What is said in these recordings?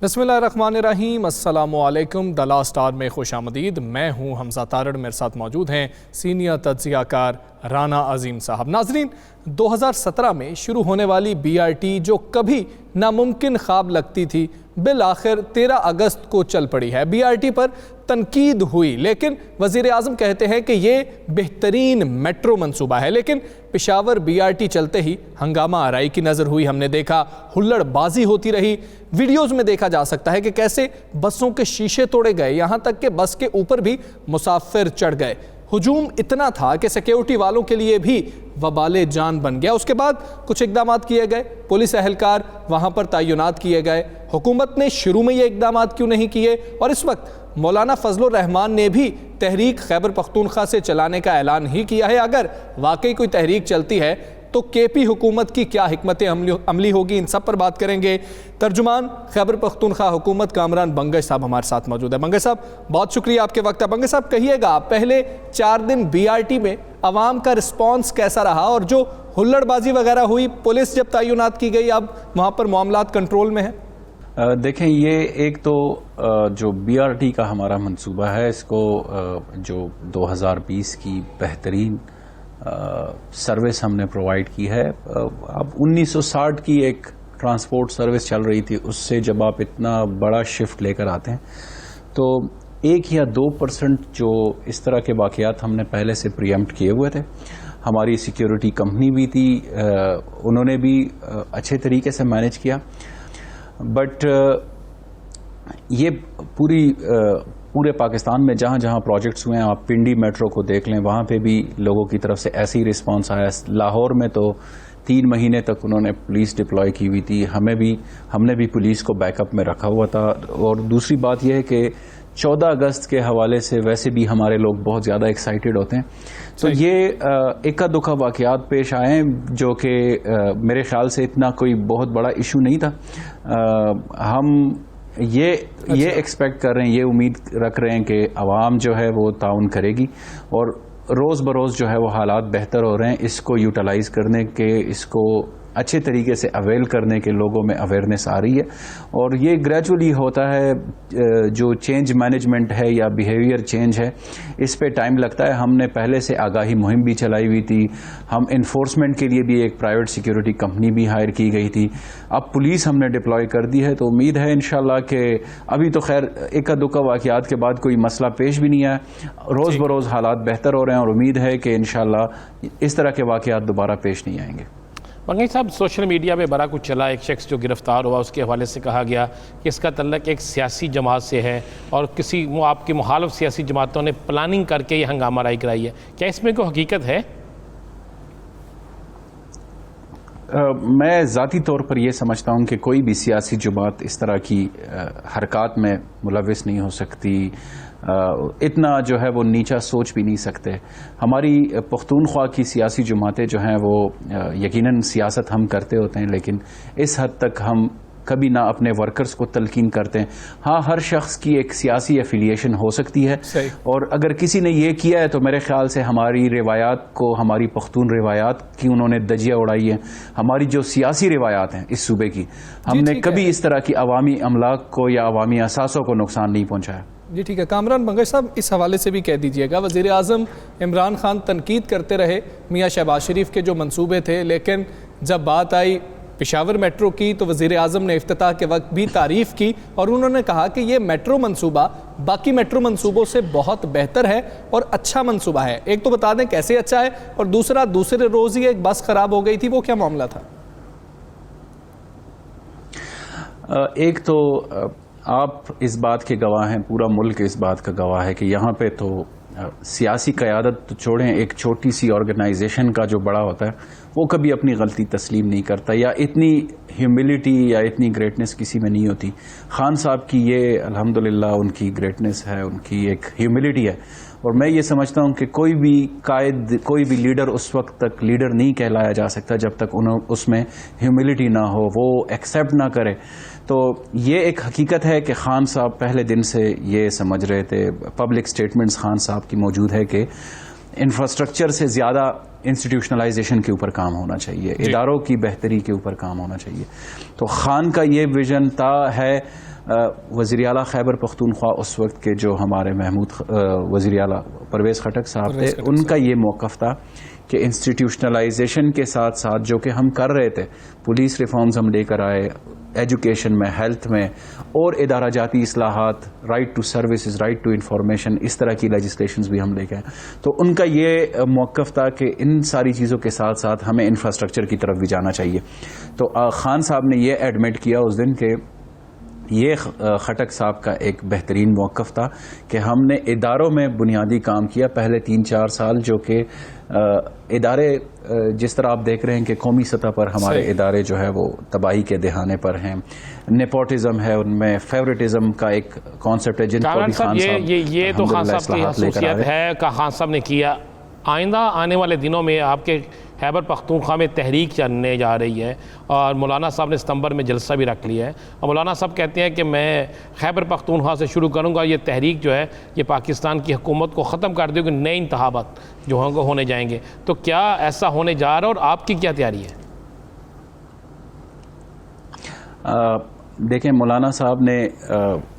بسم اللہ الرحمن الرحیم، السلام علیکم۔ دی لاسٹ اسٹار میں خوش آمدید۔ میں ہوں حمزہ تارڑ، میرے ساتھ موجود ہیں سینئر تجزیہ کار رانا عظیم صاحب۔ ناظرین، 2017 میں شروع ہونے والی BRT جو کبھی ناممکن خواب لگتی تھی، بالآخر 13 اگست کو چل پڑی ہے۔ BRT پر تنقید ہوئی، لیکن وزیر اعظم کہتے ہیں کہ یہ بہترین میٹرو منصوبہ ہے، لیکن پشاور BRT چلتے ہی ہنگامہ آرائی کی نظر ہوئی۔ ہم نے دیکھا ہلڑ بازی ہوتی رہی، ویڈیوز میں دیکھا جا سکتا ہے کہ کیسے بسوں کے شیشے توڑے گئے، یہاں تک کہ بس کے اوپر بھی مسافر چڑھ گئے۔ ہجوم اتنا تھا کہ سیکیورٹی والوں کے لیے بھی وبال جان بن گیا۔ اس کے بعد کچھ اقدامات کیے گئے، پولیس اہلکار وہاں پر تعینات کیے گئے۔ حکومت نے شروع میں یہ اقدامات کیوں نہیں کیے؟ اور اس وقت مولانا فضل الرحمان نے بھی تحریک خیبر پختونخوا سے چلانے کا اعلان ہی کیا ہے۔ اگر واقعی کوئی تحریک چلتی ہے تو KP حکومت کی کیا حکمت عملی ہوگی، ان سب پر بات کریں گے۔ ترجمان خیبر پختونخوا حکومت کامران بنگش صاحب ہمارے ساتھ موجود ہے۔ بنگش صاحب، بہت شکریہ آپ کے وقت ہے۔ بنگش صاحب، کہیے گا پہلے 4 دن BRT میں عوام کا رسپانس کیسا رہا، اور جو ہلڑ بازی وغیرہ ہوئی، پولیس جب تعینات کی گئی، اب وہاں پر معاملات کنٹرول میں ہیں؟ دیکھیں، یہ ایک تو جو BRT کا ہمارا منصوبہ ہے، اس کو جو 2020 کی بہترین سروس ہم نے پرووائڈ کی ہے۔ اب 1960 کی ایک ٹرانسپورٹ سروس چل رہی تھی، اس سے جب آپ اتنا بڑا شفٹ لے کر آتے ہیں تو 1 یا 2% جو اس طرح کے واقعات ہم نے پہلے سے پریمپٹ کیے ہوئے تھے۔ ہماری سیکیورٹی کمپنی بھی تھی، انہوں نے بھی اچھے طریقے سے مینیج کیا، بٹ یہ پورے پاکستان میں جہاں جہاں پروجیکٹس ہوئے ہیں، آپ پنڈی میٹرو کو دیکھ لیں، وہاں پہ بھی لوگوں کی طرف سے ایسے ہی رسپانس آیا۔ لاہور میں تو 3 مہینے تک انہوں نے پولیس ڈپلوائے کی ہوئی تھی، ہم نے بھی پولیس کو بیک اپ میں رکھا ہوا تھا۔ اور دوسری بات یہ ہے کہ 14 اگست کے حوالے سے ویسے بھی ہمارے لوگ بہت زیادہ ایکسائٹیڈ ہوتے ہیں، تو یہ اکا دکا واقعات پیش آئے جو کہ میرے خیال سے اتنا کوئی بہت بڑا ایشو نہیں تھا۔ ہم یہ ایکسپیکٹ کر رہے ہیں، یہ امید رکھ رہے ہیں کہ عوام جو ہے وہ تعاون کرے گی، اور روز بروز جو ہے وہ حالات بہتر ہو رہے ہیں۔ اس کو یوٹیلائز کرنے کے، اس کو اچھے طریقے سے اویل کرنے کے لوگوں میں اویئرنیس آ رہی ہے، اور یہ گریجولی ہوتا ہے۔ جو چینج مینجمنٹ ہے یا بیہیویئر چینج ہے، اس پہ ٹائم لگتا ہے۔ ہم نے پہلے سے آگاہی مہم بھی چلائی ہوئی تھی، ہم انفورسمنٹ کے لیے بھی ایک پرائیویٹ سیکیورٹی کمپنی بھی ہائر کی گئی تھی، اب پولیس ہم نے ڈپلوائے کر دی ہے۔ تو امید ہے انشاءاللہ کہ ابھی تو خیر اکا دکا واقعات کے بعد کوئی مسئلہ پیش بھی نہیں آیا، روز بروز حالات بہتر ہو رہے ہیں، اور امید ہے کہ انشاءاللہ اس طرح کے واقعات دوبارہ پیش نہیں آئیں گے۔ بنگش صاحب، سوشل میڈیا پہ بڑا کچھ چلا، ایک شخص جو گرفتار ہوا اس کے حوالے سے کہا گیا کہ اس کا تعلق ایک سیاسی جماعت سے ہے، اور کسی آپ کے مخالف سیاسی جماعتوں نے پلاننگ کر کے یہ ہنگامہ آرائی کرائی ہے، کیا اس میں کوئی حقیقت ہے؟ میں ذاتی طور پر یہ سمجھتا ہوں کہ کوئی بھی سیاسی جماعت اس طرح کی حرکات میں ملوث نہیں ہو سکتی، اتنا جو ہے وہ نیچا سوچ بھی نہیں سکتے۔ ہماری پختونخوا کی سیاسی جماعتیں جو ہیں وہ یقیناً سیاست ہم کرتے ہوتے ہیں، لیکن اس حد تک ہم کبھی نہ اپنے ورکرز کو تلقین کرتے ہیں۔ ہاں، ہر شخص کی ایک سیاسی ایفیلیشن ہو سکتی ہے، اور اگر کسی نے یہ کیا ہے تو میرے خیال سے ہماری روایات کو، ہماری پختون روایات کی انہوں نے دجیہ اڑائی ہے۔ ہماری جو سیاسی روایات ہیں اس صوبے کی، ہم نے کبھی اس طرح کی عوامی املاک کو یا عوامی اثاثوں کو نقصان نہیں پہنچایا۔ جی ٹھیک ہے، کامران بنگش صاحب، اس حوالے سے بھی کہہ دیجئے گا، وزیر اعظم عمران خان تنقید کرتے رہے میاں شہباز شریف کے جو منصوبے تھے، لیکن جب بات آئی پشاور میٹرو کی تو وزیر اعظم نے افتتاح کے وقت بھی تعریف کی، اور انہوں نے کہا کہ یہ میٹرو منصوبہ باقی میٹرو منصوبوں سے بہت بہتر ہے اور اچھا منصوبہ ہے۔ ایک تو بتا دیں کیسے اچھا ہے، اور دوسرے روز ہی ایک بس خراب ہو گئی تھی، وہ کیا معاملہ تھا؟ ایک تو آپ اس بات کے گواہ ہیں، پورا ملک اس بات کا گواہ ہے کہ یہاں پہ تو سیاسی قیادت تو چھوڑیں، ایک چھوٹی سی آرگنائزیشن کا جو بڑا ہوتا ہے وہ کبھی اپنی غلطی تسلیم نہیں کرتا، یا اتنی ہیوملٹی یا اتنی گریٹنس کسی میں نہیں ہوتی۔ خان صاحب کی یہ الحمدللہ ان کی گریٹنس ہے، ان کی ایک ہیوملٹی ہے، اور میں یہ سمجھتا ہوں کہ کوئی بھی قائد، کوئی بھی لیڈر اس وقت تک لیڈر نہیں کہلایا جا سکتا جب تک اس میں ہیوملٹی نہ ہو، وہ ایکسیپٹ نہ کرے۔ تو یہ ایک حقیقت ہے کہ خان صاحب پہلے دن سے یہ سمجھ رہے تھے، پبلک سٹیٹمنٹس خان صاحب کی موجود ہے کہ انفراسٹرکچر سے زیادہ انسٹیٹیوشنلائزیشن کے اوپر کام ہونا چاہیے، اداروں کی بہتری کے اوپر کام ہونا چاہیے۔ تو خان کا یہ ویژن ہے، وزیر اعلیٰ خیبر پختونخوا اس وقت کے جو ہمارے محمود وزیر اعلیٰ پرویز خٹک صاحب تھے، ان کا یہ موقف تھا کہ انسٹیٹیوشنلائزیشن کے ساتھ ساتھ جو کہ ہم کر رہے تھے، پولیس ریفارمز ہم لے کر آئے، ایجوکیشن میں، ہیلتھ میں، اور ادارہ جاتی اصلاحات، right to services, right to information, اس طرح کی لیجسلیشنز بھی ہم لے کے آئے. تو ان کا یہ موقف تھا کہ ان ساری چیزوں کے ساتھ ساتھ ہمیں انفراسٹرکچر کی طرف بھی جانا چاہیے. تو خان صاحب نے یہ ایڈمٹ کیا اس دن کہ یہ خٹک صاحب کا ایک بہترین موقف تھا کہ ہم نے اداروں میں بنیادی کام کیا پہلے 3-4 سال، جو کہ ادارے جس طرح آپ دیکھ رہے ہیں کہ قومی سطح پر ہمارے ادارے جو ہے وہ تباہی کے دہانے پر ہیں، نیپوٹزم ہے ان میں، فیورٹزم کا ایک کانسیپٹ ہے جن کو بھی خان صاحب یہ تو خان صاحب کی خصوصیت ہے کہ خان صاحب نے کیا. آئندہ آنے والے دنوں میں آپ کے خیبر پختونخوا میں تحریک چلنے جا رہی ہے اور مولانا صاحب نے ستمبر میں جلسہ بھی رکھ لیا ہے، اور مولانا صاحب کہتے ہیں کہ میں خیبر پختونخوا سے شروع کروں گا. یہ تحریک جو ہے یہ پاکستان کی حکومت کو ختم کر دے گی، نئے انتخابات جو ہوں گے ہونے جائیں گے. تو کیا ایسا ہونے جا رہا ہے اور آپ کی کیا تیاری ہے؟ دیکھیں، مولانا صاحب نے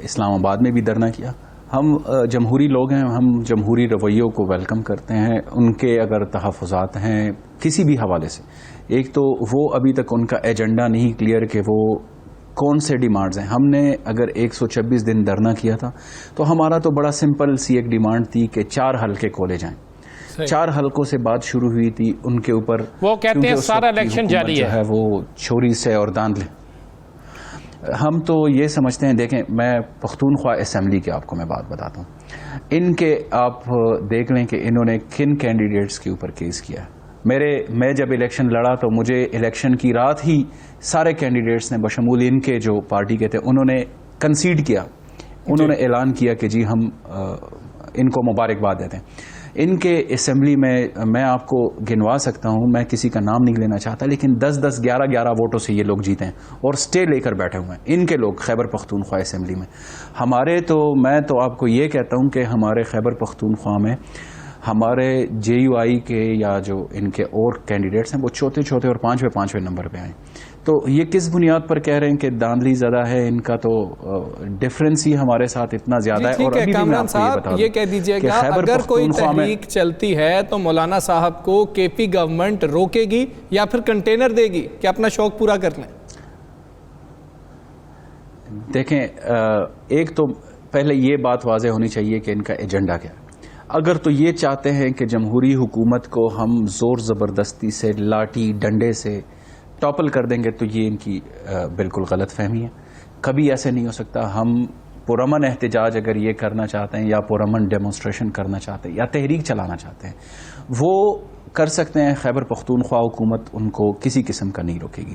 اسلام آباد میں بھی دھرنا کیا. ہم جمہوری لوگ ہیں، ہم جمہوری رویوں کو ویلکم کرتے ہیں. ان کے اگر تحفظات ہیں کسی بھی حوالے سے، ایک تو وہ ابھی تک ان کا ایجنڈا نہیں کلیئر کہ وہ کون سے ڈیمانڈز ہیں. ہم نے اگر 126 دن دھرنا کیا تھا تو ہمارا تو بڑا سمپل سی ایک ڈیمانڈ تھی کہ 4 حلقے کھولے جائیں. 4 حلقوں سے بات شروع ہوئی تھی ان کے اوپر. وہ کہتے ہیں سارا الیکشن جاری ہے، وہ چھوری سے اور داندلے. ہم تو یہ سمجھتے ہیں، دیکھیں میں پختونخوا اسمبلی کی آپ کو میں بات بتاتا ہوں. ان کے آپ دیکھ لیں کہ انہوں نے کن کینڈیڈیٹس کے اوپر کیس کیا. میں جب الیکشن لڑا تو مجھے الیکشن کی رات ہی سارے کینڈیڈیٹس نے بشمول ان کے جو پارٹی کے تھے انہوں نے کنسیڈ کیا، انہوں نے اعلان کیا کہ جی ہم ان کو مبارکباد دیتے ہیں. ان کے اسمبلی میں آپ کو گنوا سکتا ہوں، میں کسی کا نام نہیں لینا چاہتا، لیکن 10-10 11-11 ووٹوں سے یہ لوگ جیتے ہیں اور سٹے لے کر بیٹھے ہوئے ہیں ان کے لوگ خیبر پختونخوا اسمبلی میں. میں تو آپ کو یہ کہتا ہوں کہ ہمارے خیبر پختونخوا میں ہمارے JUI کے یا جو ان کے اور کینڈیڈیٹس ہیں وہ چوتھے اور 5ویں نمبر پہ آئے. تو یہ کس بنیاد پر کہہ رہے ہیں کہ داندلی زدہ ہے ان کا؟ تو ڈفرینس ہی ہمارے ساتھ اتنا زیادہ ہے. اور ابھی بھی میں آپ کو یہ بتا دوں یہ کہہ دیجئے گا اگر کوئی تحریک چلتی ہے تو مولانا صاحب کو KP گورنمنٹ روکے گی یا پھر کنٹینر دے گی کہ اپنا شوق پورا کر لیں؟ دیکھیں، ایک تو پہلے یہ بات واضح ہونی چاہیے کہ ان کا ایجنڈا کیا ہے. اگر تو یہ چاہتے ہیں کہ جمہوری حکومت کو ہم زور زبردستی سے، لاٹھی ڈنڈے سے ٹاپل کر دیں گے تو یہ ان کی بالکل غلط فہمی ہے. کبھی ایسے نہیں ہو سکتا. ہم پرامن احتجاج اگر یہ کرنا چاہتے ہیں یا پرامن ڈیمونسٹریشن کرنا چاہتے ہیں یا تحریک چلانا چاہتے ہیں وہ کر سکتے ہیں. خیبر پختونخوا حکومت ان کو کسی قسم کا نہیں روکے گی،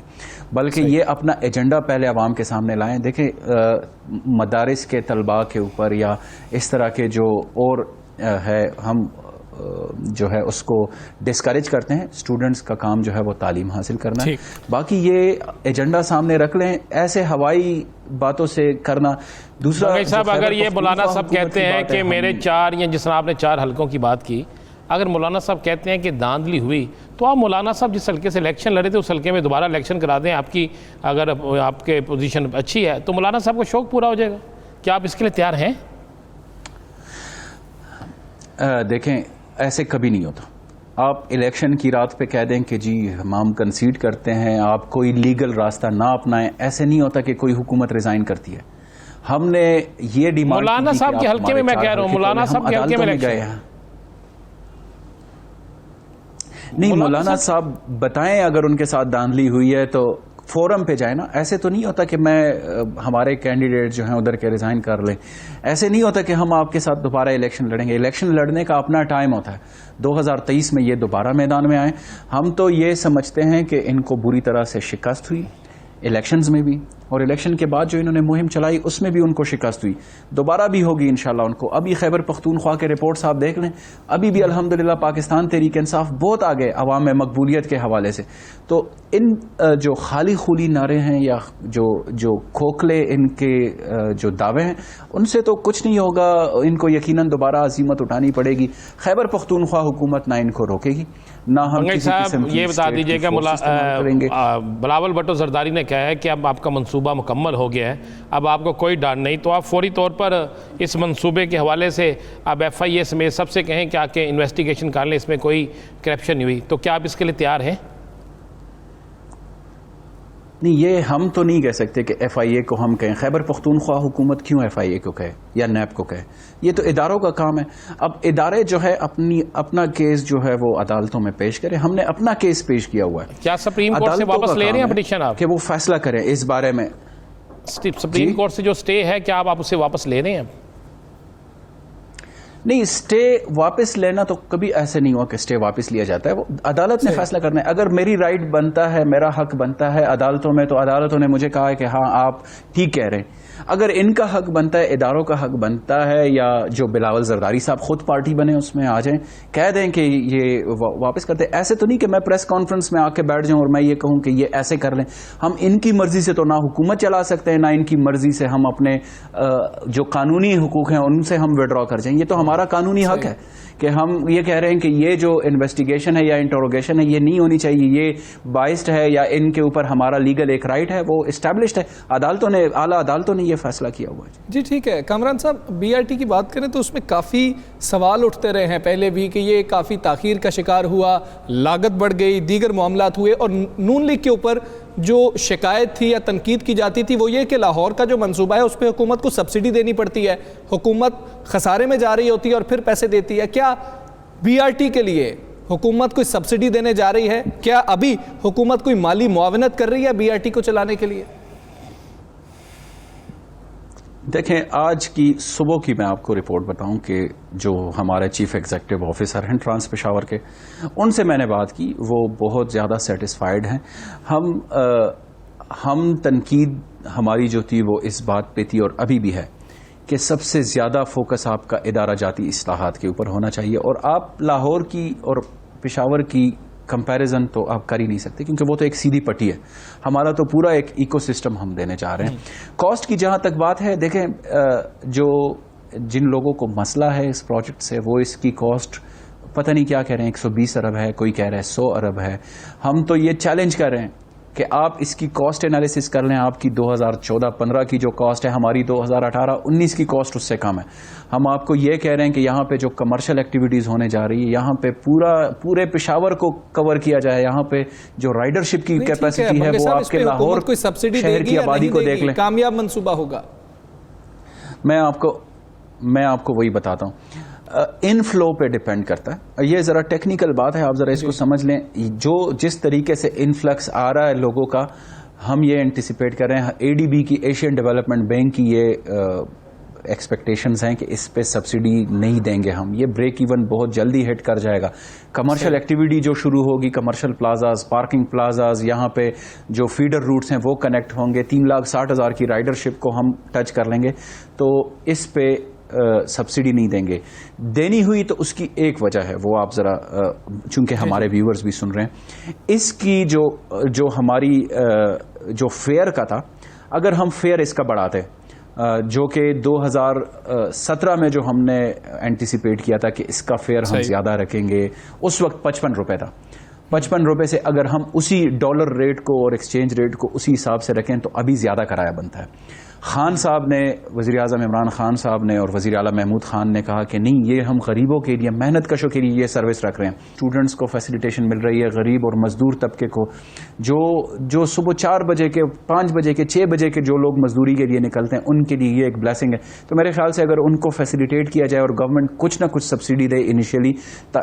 بلکہ یہ اپنا ایجنڈا پہلے عوام کے سامنے لائیں. دیکھیں، مدارس کے طلباء کے اوپر یا اس طرح کے جو اور ہے ہم جو ہے اس کو ڈسکریج کرتے ہیں. اسٹوڈنٹس کا کام جو ہے وہ تعلیم حاصل کرنا ہے. باقی یہ ایجنڈا سامنے رکھ لیں، ایسے ہوائی باتوں سے کرنا. دوسرا صاحب، اگر یہ مولانا صاحب کہتے ہیں کہ میرے 4 یا جس طرح آپ نے 4 حلقوں کی بات کی، اگر مولانا صاحب کہتے ہیں کہ داندلی ہوئی تو آپ مولانا صاحب جس حلقے سے الیکشن لڑے تھے اس حلقے میں دوبارہ الیکشن کرا دیں. آپ کی اگر آپ کے پوزیشن اچھی ہے تو مولانا صاحب کو شوق پورا ہو جائے گا. کیا آپ اس کے لیے تیار ہیں؟ دیکھیں، ایسے کبھی نہیں ہوتا. آپ الیکشن کی رات پہ کہہ دیں کہ جی ہم کنسیڈ کرتے ہیں، آپ کوئی لیگل راستہ نہ اپنائیں. ایسے نہیں ہوتا کہ کوئی حکومت ریزائن کرتی ہے. ہم نے یہ ڈیمانڈ مولانا صاحب کے حلقے میں کہہ رہا ہوں، مولانا صاحب کے حلقے میں گئے ہیں. نہیں، مولانا صاحب بتائیں اگر ان کے ساتھ داندلی ہوئی ہے تو فورم پہ جائیں نا. ایسے تو نہیں ہوتا کہ ہمارے کینڈیڈیٹ جو ہیں ادھر کے ریزائن کر لیں. ایسے نہیں ہوتا کہ ہم آپ کے ساتھ دوبارہ الیکشن لڑیں گے. الیکشن لڑنے کا اپنا ٹائم ہوتا ہے. 2023 میں یہ دوبارہ میدان میں آئے. ہم تو یہ سمجھتے ہیں کہ ان کو بری طرح سے شکست ہوئی الیکشنز میں بھی، اور الیکشن کے بعد جو انہوں نے مہم چلائی اس میں بھی ان کو شکست ہوئی. دوبارہ بھی ہوگی انشاءاللہ ان کو. ابھی خیبر پختونخوا کے رپورٹس آپ دیکھ لیں، ابھی بھی الحمدللہ پاکستان تحریک انصاف بہت آگے عوام میں مقبولیت کے حوالے سے. تو ان جو خالی خولی نعرے ہیں یا جو کھوکھلے ان کے جو دعوے ہیں ان سے تو کچھ نہیں ہوگا. ان کو یقیناً دوبارہ عزیمت اٹھانی پڑے گی. خیبر پختونخوا حکومت نہ ان کو روکے گی نہ ہم صاحب یہ بتا دیجیے کہ بلاول بھٹو زرداری نے کہا ہے کہ اب آپ کا منصوبہ منصوبہ مکمل ہو گیا ہے، اب آپ کو کوئی ڈر نہیں، تو آپ فوری طور پر اس منصوبے کے حوالے سے اب ایف آئی اے سمیت سب سے کہیں کہ آ کے انویسٹیگیشن کر لیں، اس میں کوئی کرپشن نہیں ہوئی، تو کیا آپ اس کے لیے تیار ہیں؟ نہیں، یہ ہم تو نہیں کہہ سکتے کہ ایف آئی اے کو ہم کہیں. خیبر پختونخوا حکومت کیوں ایف آئی اے کو کہے یا نیب کو کہے؟ یہ تو اداروں کا کام ہے. اب ادارے جو ہے اپنا کیس جو ہے وہ عدالتوں میں پیش کرے. ہم نے اپنا کیس پیش کیا ہوا ہے. کیا سپریم کورٹ سے واپس لے رہے ہیں پٹیشن آپ؟ کہ وہ فیصلہ کریں اس بارے میں. سپریم کورٹ سے جو سٹے ہے کیا آپ اسے واپس لے رہے ہیں؟ نہیں، سٹے واپس لینا تو کبھی ایسے نہیں ہوا کہ سٹے واپس لیا جاتا ہے. وہ عدالت نے فیصلہ کرنا ہے. اگر میری رائٹ بنتا ہے، میرا حق بنتا ہے عدالتوں میں، تو عدالتوں نے مجھے کہا ہے کہ ہاں آپ ٹھیک کہہ رہے ہیں. اگر ان کا حق بنتا ہے، اداروں کا حق بنتا ہے، یا جو بلاول زرداری صاحب خود پارٹی بنے اس میں آ جائیں، کہہ دیں کہ یہ واپس کرتے. ایسے تو نہیں کہ میں پریس کانفرنس میں آ کے بیٹھ جاؤں اور میں یہ کہوں کہ یہ ایسے کر لیں. ہم ان کی مرضی سے تو نہ حکومت چلا سکتے ہیں، نہ ان کی مرضی سے ہم اپنے جو قانونی حقوق ہیں ان سے ہم وڈرا کر جائیں. یہ تو ہمارا قانونی حق ہے کہ ہم یہ کہہ رہے ہیں کہ یہ جو انویسٹیگیشن ہے یا انٹروگیشن ہے یہ نہیں ہونی چاہیے، یہ بائسڈ ہے، یا ان کے اوپر ہمارا لیگل ایک رائٹ ہے وہ اسٹیبلشڈ ہے. عدالتوں نے، اعلیٰ عدالتوں نے یہ فیصلہ کیا ہوا ہے. جی ٹھیک ہے. کامران صاحب، بی آر ٹی کی بات کریں تو اس میں کافی سوال اٹھتے رہے ہیں پہلے بھی کہ یہ کافی تاخیر کا شکار ہوا، لاگت بڑھ گئی، دیگر معاملات ہوئے، اور نون لیگ کے اوپر جو شکایت تھی یا تنقید کی جاتی تھی وہ یہ کہ لاہور کا جو منصوبہ ہے اس پہ حکومت کو سبسڈی دینی پڑتی ہے، حکومت خسارے میں جا رہی ہوتی ہے اور پھر پیسے دیتی ہے. کیا بی آر ٹی کے لیے حکومت کوئی سبسڈی دینے جا رہی ہے؟ کیا ابھی حکومت کوئی مالی معاونت کر رہی ہے بی آر ٹی کو چلانے کے لیے؟ دیکھیں، آج کی صبح کی میں آپ کو رپورٹ بتاؤں کہ جو ہمارے چیف ایگزیکٹو آفیسر ہیں ٹرانس پشاور کے، ان سے میں نے بات کی، وہ بہت زیادہ سیٹسفائیڈ ہیں. ہم تنقید ہماری جو تھی وہ اس بات پہ تھی اور ابھی بھی ہے کہ سب سے زیادہ فوکس آپ کا ادارہ جاتی اصلاحات کے اوپر ہونا چاہیے. اور آپ لاہور کی اور پشاور کی کمپیریزن تو آپ کر ہی نہیں سکتے کیونکہ وہ تو ایک سیدھی پٹی ہے. ہمارا تو پورا ایک ایکو سسٹم ہم دینے چاہ رہے ہیں. کاسٹ کی جہاں تک بات ہے، دیکھیں جن لوگوں کو مسئلہ ہے اس پروجیکٹ سے، وہ اس کی کاسٹ پتہ نہیں کیا کہہ رہے ہیں، 120 ارب ہے، کوئی کہہ رہا ہے 100 ارب ہے. ہم تو یہ چیلنج کر رہے ہیں کہ آپ اس کی کاسٹ انالیسس کر لیں. آپ کی 2014-15 کی جو کاسٹ ہے، ہماری 2018-19 کی کاسٹ اس سے کم ہے. ہم آپ کو یہ کہہ رہے ہیں کہ یہاں پہ جو کمرشل ایکٹیویٹیز ہونے جا رہی ہے، یہاں پہ پورے پشاور کو کور کیا جائے. یہاں پہ جو رائڈرشپ کی کیپیسٹی ہے وہ آپ کے لاہور شہر کی آبادی کو دیکھ لیں. کامیاب منصوبہ ہوگا. میں آپ کو وہی بتاتا ہوں. ان فلو پہ ڈیپینڈ کرتا ہے. یہ ذرا ٹیکنیکل بات ہے، آپ ذرا اس کو سمجھ لیں. جس طریقے سے انفلکس آ رہا ہے لوگوں کا، ہم یہ انٹیسپیٹ کر رہے ہیں. اے ڈی بی کی، ایشین ڈیولپمنٹ بینک کی یہ ایکسپیکٹیشنز ہیں کہ اس پہ سبسڈی نہیں دیں گے ہم. یہ بریک ایون بہت جلدی ہٹ کر جائے گا. کمرشل ایکٹیویٹی جو شروع ہوگی، کمرشل پلازاز، پارکنگ پلازاز، یہاں پہ جو فیڈر روٹس ہیں وہ کنیکٹ ہوں گے. 3,60,000 کی رائڈرشپ کو ہم ٹچ کر لیں گے. تو اس پہ سبسڈی نہیں دیں گے. دینی ہوئی تو اس کی ایک وجہ ہے، وہ آپ ذرا چونکہ ہمارے ویورز بھی سن رہے ہیں، اس کی جو ہماری جو فیئر کا تھا، اگر ہم فیئر اس کا بڑھاتے، جو کہ 2017 میں جو ہم نے اینٹیسپیٹ کیا تھا کہ اس کا فیئر ہم زیادہ رکھیں گے، اس وقت 55 روپے تھا. 55 روپے سے اگر ہم اسی ڈالر ریٹ کو اور ایکسچینج ریٹ کو اسی حساب سے رکھیں تو ابھی زیادہ کرایہ بنتا ہے. خان صاحب نے، وزیر اعظم عمران خان صاحب نے اور وزیر اعلیٰ محمود خان نے کہا کہ نہیں، یہ ہم غریبوں کے لیے، محنت کشوں کے لیے یہ سروس رکھ رہے ہیں. اسٹوڈنٹس کو فیسیلیٹیشن مل رہی ہے، غریب اور مزدور طبقے کو، جو صبح 4 بجے کے، 5 بجے کے، 6 بجے کے جو لوگ مزدوری کے لیے نکلتے ہیں، ان کے لیے یہ ایک بلیسنگ ہے. تو میرے خیال سے اگر ان کو فیسیلیٹیٹ کیا جائے اور گورنمنٹ کچھ نہ کچھ سبسڈی دے انیشیلی،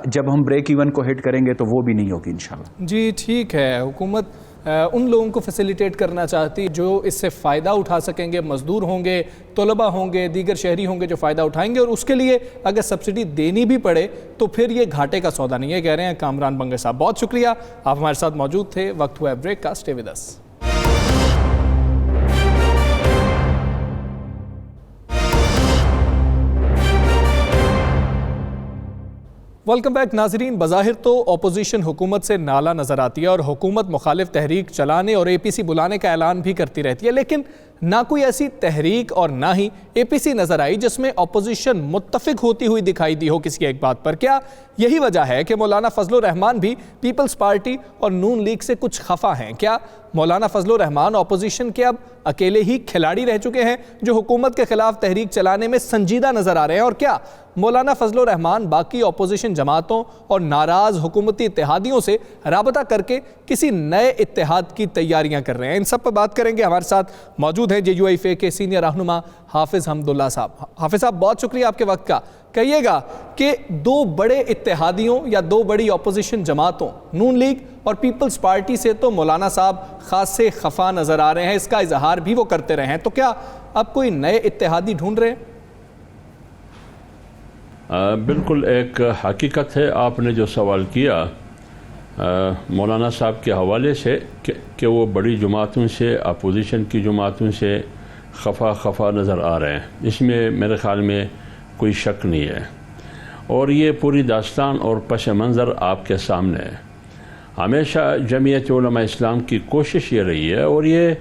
جب ہم بریک ایون کو ہٹ کریں گے تو وہ بھی نہیں ہوگی انشاءاللہ. جی ٹھیک ہے. حکومت ان لوگوں کو فیسیلیٹیٹ کرنا چاہتی جو اس سے فائدہ اٹھا سکیں گے. مزدور ہوں گے، طلبہ ہوں گے، دیگر شہری ہوں گے جو فائدہ اٹھائیں گے، اور اس کے لیے اگر سبسڈی دینی بھی پڑے تو پھر یہ گھاٹے کا سودا نہیں ہے، کہہ رہے ہیں کامران بنگے صاحب. بہت شکریہ، آپ ہمارے ساتھ موجود تھے. وقت ہوا ہے بریک کا. Stay with us. Welcome back ناظرین. بظاہر تو اپوزیشن حکومت سے نالا نظر آتی ہے اور حکومت مخالف تحریک چلانے اور اے پی سی بلانے کا اعلان بھی کرتی رہتی ہے، لیکن نہ کوئی ایسی تحریک اور نہ ہی اے پی سی نظر آئی جس میں اپوزیشن متفق ہوتی ہوئی دکھائی دی ہو کسی ایک بات پر. کیا یہی وجہ ہے کہ مولانا فضل الرحمان بھی پیپلز پارٹی اور نون لیگ سے کچھ خفا ہیں؟ کیا مولانا فضل الرحمان اپوزیشن کے اب اکیلے ہی کھلاڑی رہ چکے ہیں جو حکومت کے خلاف تحریک چلانے میں سنجیدہ نظر آ رہے ہیں؟ اور کیا مولانا فضل الرحمان باقی اپوزیشن جماعتوں اور ناراض حکومتی اتحادیوں سے رابطہ کر کے کسی نئے اتحاد کی تیاریاں کر رہے ہیں؟ ان سب پر بات کریں گے. ہمارے ساتھ موجود ہیں JUIFA کے سینئر رہنما حافظ حمداللہ صاحب. حافظ صاحب بہت شکریہ آپ کے وقت کا. کہیے گا کہ دو بڑے اتحادیوں یا دو بڑی اپوزیشن جماعتوں نون لیگ اور پیپلز پارٹی سے تو مولانا صاحب خاصے خفا نظر آ رہے ہیں, اس کا اظہار بھی وہ کرتے رہے ہیں, تو کیا اب کوئی نئے اتحادی ڈھونڈ رہے ہیں؟ بالکل ایک حقیقت ہے آپ نے جو سوال کیا مولانا صاحب کے حوالے سے کہ وہ بڑی جماعتوں سے اپوزیشن کی جماعتوں سے خفا نظر آ رہے ہیں. اس میں میرے خیال میں کوئی شک نہیں ہے, اور یہ پوری داستان اور پس منظر آپ کے سامنے ہے. ہمیشہ جمعیت علماء اسلام کی کوشش یہ رہی ہے, اور یہ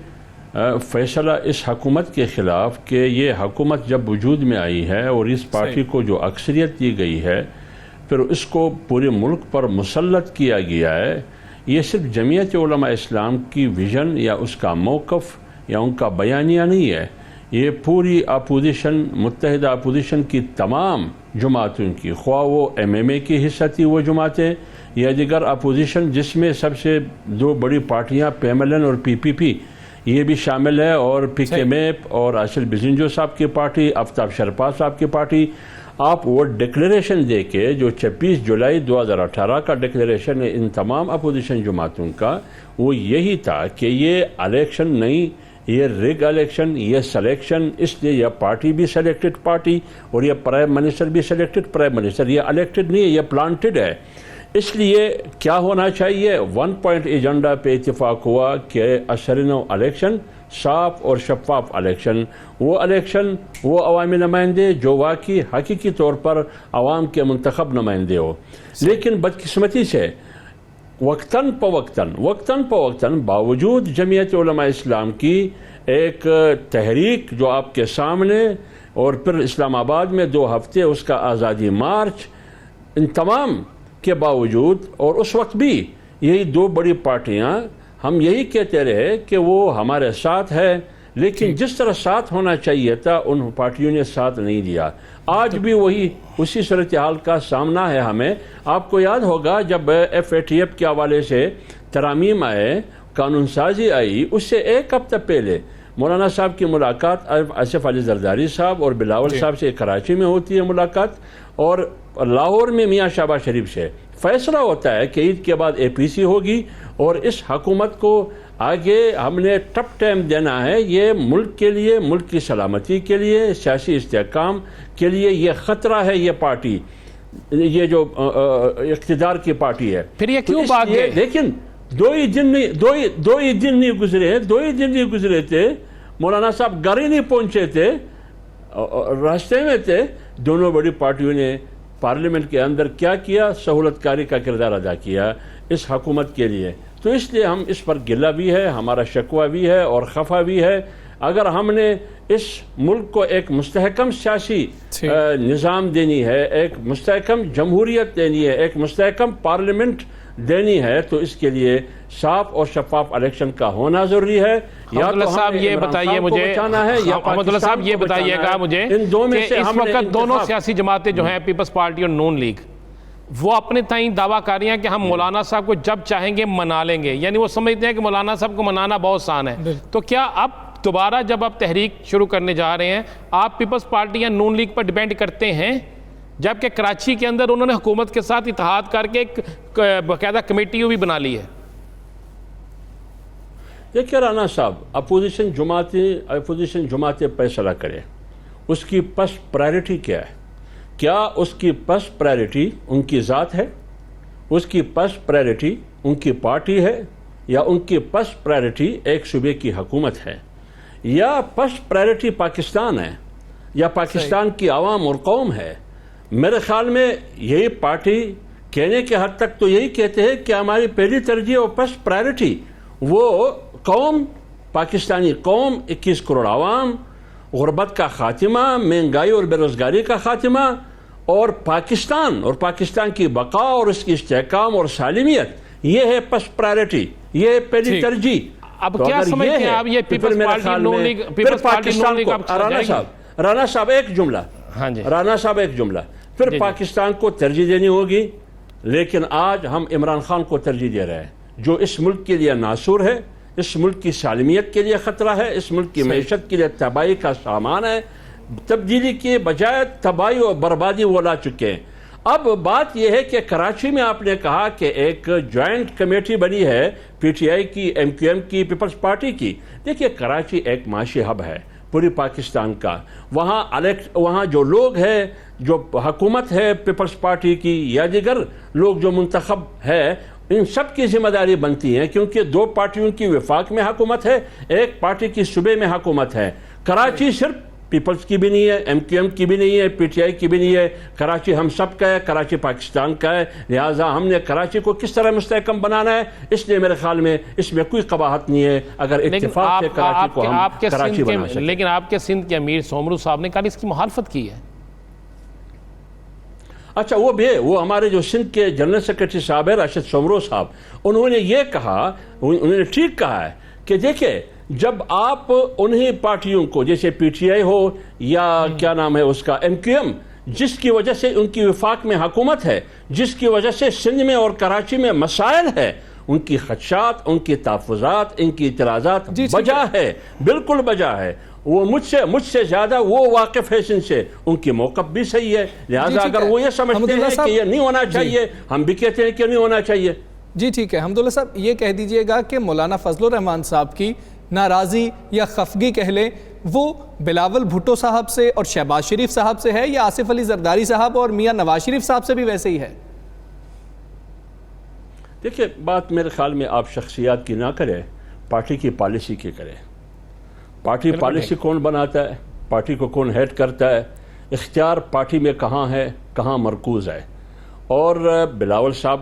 فیصلہ اس حکومت کے خلاف کہ یہ حکومت جب وجود میں آئی ہے اور اس پارٹی کو جو اکثریت دی گئی ہے پھر اس کو پورے ملک پر مسلط کیا گیا ہے, یہ صرف جمعیت علماء اسلام کی ویژن یا اس کا موقف یا ان کا بیانیہ نہیں ہے, یہ پوری اپوزیشن, متحدہ اپوزیشن کی تمام جماعتوں کی, خواہ وہ MMA کی حصہ تھی وہ جماعتیں یا دیگر اپوزیشن جس میں سب سے دو بڑی پارٹیاں PMLN اور PPP یہ بھی شامل ہے, اور PKMAP اور آصل بزنجو صاحب کی پارٹی, آفتاب شرپا صاحب کی پارٹی. آپ وہ ڈکلیریشن دے کے جو 26 جولائی 2018 کا ڈکلیریشن ہے ان تمام اپوزیشن جماعتوں کا, وہ یہی تھا کہ یہ الیکشن نہیں, یہ ریگ الیکشن, یہ سلیکشن, اس لیے یہ پارٹی بھی سلیکٹڈ پارٹی اور یہ پرائم منسٹر بھی سلیکٹڈ پرائم منسٹر, یہ الیکٹڈ نہیں ہے, یہ پلانٹڈ ہے. اس لیے کیا ہونا چاہیے, 1 پوائنٹ ایجنڈا پہ اتفاق ہوا کہ اثرنو الیکشن, صاف اور شفاف الیکشن, وہ الیکشن وہ عوامی نمائندے جو واقعی حقیقی طور پر عوام کے منتخب نمائندے ہو. لیکن بدقسمتی سے وقتاً فوقتاً باوجود جمعیت علماء اسلام کی ایک تحریک جو آپ کے سامنے, اور پھر اسلام آباد میں 2 ہفتے اس کا آزادی مارچ, ان تمام کے باوجود اور اس وقت بھی یہی 2 بڑی پارٹیاں ہم یہی کہتے رہے کہ وہ ہمارے ساتھ ہے, لیکن جس طرح ساتھ ہونا چاہیے تھا ان پارٹیوں نے ساتھ نہیں دیا. آج بھی اسی صورتحال کا سامنا ہے ہمیں. آپ کو یاد ہوگا جب FATF کے حوالے سے ترامیم آئے, قانون سازی آئی, اس سے 1 ہفتہ پہلے مولانا صاحب کی ملاقات آصف علی زرداری صاحب اور بلاول صاحب سے کراچی میں ہوتی ہے ملاقات, اور لاہور میں میاں شہباز شریف سے فیصلہ ہوتا ہے کہ عید کے بعد APC ہوگی, اور اس حکومت کو آگے ہم نے ٹف ٹائم دینا ہے. یہ ملک کے لیے, ملک کی سلامتی کے لیے, سیاسی استحکام کے لیے یہ خطرہ ہے. یہ پارٹی, یہ جو اقتدار کی پارٹی ہے, پھر یہ کیوں بات ہے؟ لیکن 2 ہی دن نہیں گزرے تھے, مولانا صاحب گھر ہی نہیں پہنچے تھے, راستے میں تھے. دونوں بڑی پارٹیوں نے پارلیمنٹ کے اندر کیا کیا, سہولت کاری کا کردار ادا کیا اس حکومت کے لیے. تو اس لیے ہم اس پر گلہ بھی ہے, ہمارا شکوہ بھی ہے اور خفا بھی ہے. اگر ہم نے اس ملک کو ایک مستحکم سیاسی نظام دینی ہے, ایک مستحکم جمہوریت دینی ہے, ایک مستحکم پارلیمنٹ دینی ہے, تو اس کے لیے صاف اور شفاف الیکشن کا ہونا ضروری ہے. حمداللہ صاحب یہ بتائیے مجھے, حمداللہ صاحب یہ بتائیے گا مجھے کہ اس وقت دونوں سیاسی جماعتیں جو ہیں پیپلز پارٹی اور نون لیگ, وہ اپنے تائیں دعویٰ کر رہی ہیں کہ ہم مولانا صاحب کو جب چاہیں گے منا لیں گے, یعنی وہ سمجھتے ہیں کہ مولانا صاحب کو منانا بہت آسان ہے. تو کیا اب دوبارہ جب آپ تحریک شروع کرنے جا رہے ہیں, آپ پیپلز پارٹی یا نون لیگ پر ڈیپینڈ کرتے ہیں, جبکہ کراچی کے اندر انہوں نے حکومت کے ساتھ اتحاد کر کے ایک باقاعدہ کمیٹی بھی بنا لی ہے؟ دیکھیے رانا صاحب, اپوزیشن جماعتیں فیصلہ کرے, اس کی فرسٹ پرائرٹی کیا ہے؟ کیا اس کی فرسٹ پرائرٹی ان کی ذات ہے, اس کی فرسٹ پرائرٹی ان کی پارٹی ہے, یا ان کی فرسٹ پرائرٹی ایک صوبے کی حکومت ہے, یا فرسٹ پرائرٹی پاکستان ہے, یا پاکستان کی عوام اور قوم ہے؟ میرے خیال میں یہی پارٹی کہنے کے حد تک تو یہی کہتے ہیں کہ ہماری پہلی ترجیح اور فرسٹ پرائرٹی وہ قوم پاکستانی قوم 21 کروڑ عوام، غربت کا خاتمہ، مہنگائی اور بے روزگاری کا خاتمہ، اور پاکستان کی بقا اور اس کی استحکام اور سالمیت، یہ ہے پس پرائرٹی، یہ ہے پہلی ترجیح۔ اب کیا سمجھتے ہیں آپ یہ پیپلز پارٹی نون لیگ رانا صاحب ایک جملہ، پھر پاکستان کو ترجیح دینی ہوگی، لیکن آج ہم عمران خان کو ترجیح دے رہے ہیں جو اس ملک کے لیے ناسور ہے، اس ملک کی سالمیت کے لیے خطرہ ہے، اس ملک کی معیشت کے لیے تباہی کا سامان ہے۔ تبدیلی کے بجائے تباہی اور بربادی وہ لا چکے ہیں۔ اب بات یہ ہے کہ کراچی میں آپ نے کہا کہ ایک جوائنٹ کمیٹی بنی ہے پی ٹی آئی کی، ایم کیو ایم کی، پیپلز پارٹی کی۔ دیکھیے کراچی ایک معاشی ہب ہے پوری پاکستان کا، وہاں جو لوگ ہیں، جو حکومت ہے پیپلز پارٹی کی یا دیگر لوگ جو منتخب ہے، ان سب کی ذمہ داری بنتی ہے، کیونکہ دو پارٹیوں کی وفاق میں حکومت ہے، ایک پارٹی کی صوبے میں حکومت ہے۔ کراچی صرف پیپلز کی بھی نہیں ہے، ایم کیو ایم کی بھی نہیں ہے، پی ٹی آئی کی بھی نہیں ہے، کراچی ہم سب کا ہے، کراچی پاکستان کا ہے، لہٰذا ہم نے کراچی کو کس طرح مستحکم بنانا ہے، اس لیے میرے خیال میں اس میں کوئی قباحت نہیں ہے اگر اتفاق سے کراچی کو ہم کراچی بنا سکیں۔ لیکن آپ کے سندھ کے امیر سومرو صاحب نے کل اس کی مخالفت کی ہے۔ اچھا وہ بھی ہے، وہ ہمارے جو سندھ کے جنرل سیکرٹری صاحب ہے راشد سومرو صاحب، انہوں نے یہ کہا، انہوں نے ٹھیک کہا ہے کہ دیکھیں جب آپ انہی پارٹیوں کو جیسے پی ٹی آئی ہو یا کیا نام ہے اس کا ایم کیو ایم، جس کی وجہ سے ان کی وفاق میں حکومت ہے، جس کی وجہ سے سندھ میں اور کراچی میں مسائل ہے، ان کی خدشات، ان کی تحفظات، ان کی اعتراضات بجا ہے، بالکل بجا ہے۔ وہ مجھ سے زیادہ وہ واقف ہے سندھ سے، ان کی موقف بھی صحیح ہے، لہٰذا اگر وہ یہ سمجھتے ہیں کہ یہ نہیں ہونا چاہیے، ہم بھی کہتے ہیں کہ نہیں ہونا چاہیے۔ جی ٹھیک ہے، حمداللہ صاحب یہ کہہ دیجئے گا کہ مولانا فضل الرحمان صاحب کی ناراضی یا خفگی کہہ لیں وہ بلاول بھٹو صاحب سے اور شہباز شریف صاحب سے ہے، یا آصف علی زرداری صاحب اور میاں نواز شریف صاحب سے بھی ویسے ہی ہے؟ دیکھیں بات میرے خیال میں آپ شخصیات کی نہ کریں، پارٹی کی پالیسی کی کریں۔ پارٹی پالیسی کون بناتا ہے، پارٹی کو کون ہیڈ کرتا ہے، اختیار پارٹی میں کہاں ہے، کہاں مرکوز ہے۔ اور بلاول صاحب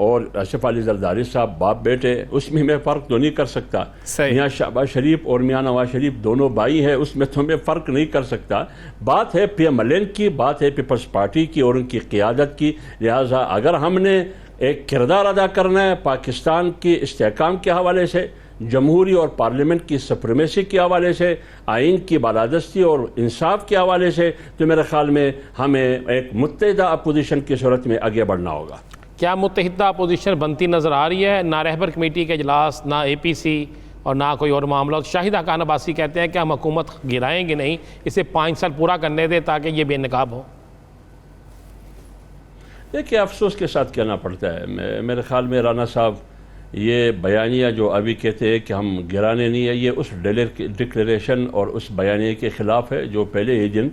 اور آصف علی زرداری صاحب باپ بیٹے، اس میں میں فرق تو نہیں کر سکتا۔ میاں شہباز شریف اور میاں نواز شریف دونوں بھائی ہیں، اس میں تو میں فرق نہیں کر سکتا۔ بات ہے پی ایم ایل این کی، بات ہے پیپلز پارٹی کی اور ان کی قیادت کی، لہٰذا اگر ہم نے ایک کردار ادا کرنا ہے پاکستان کے استحکام کے حوالے سے، جمہوری اور پارلیمنٹ کی سپریمیسی کے حوالے سے، آئین کی بالادستی اور انصاف کے حوالے سے، تو میرے خیال میں ہمیں ایک متحدہ اپوزیشن کی صورت میں آگے بڑھنا ہوگا۔ کیا متحدہ اپوزیشن بنتی نظر آ رہی ہے؟ نہ رہبر کمیٹی کے اجلاس، نہ اے پی سی اور نہ کوئی اور معاملات۔ شاہد حقان عباسی کہتے ہیں کہ ہم حکومت گرائیں گے نہیں، اسے 5 سال پورا کرنے دیں تاکہ یہ بے نقاب ہو۔ دیکھیں افسوس کے ساتھ کہنا پڑتا ہے، میرے خیال میں رانا صاحب یہ بیانیہ جو ابھی کہتے ہیں کہ ہم گرانے نہیں ہے، یہ اس ڈکلیریشن اور اس بیانیے کے خلاف ہے جو پہلے ہی دن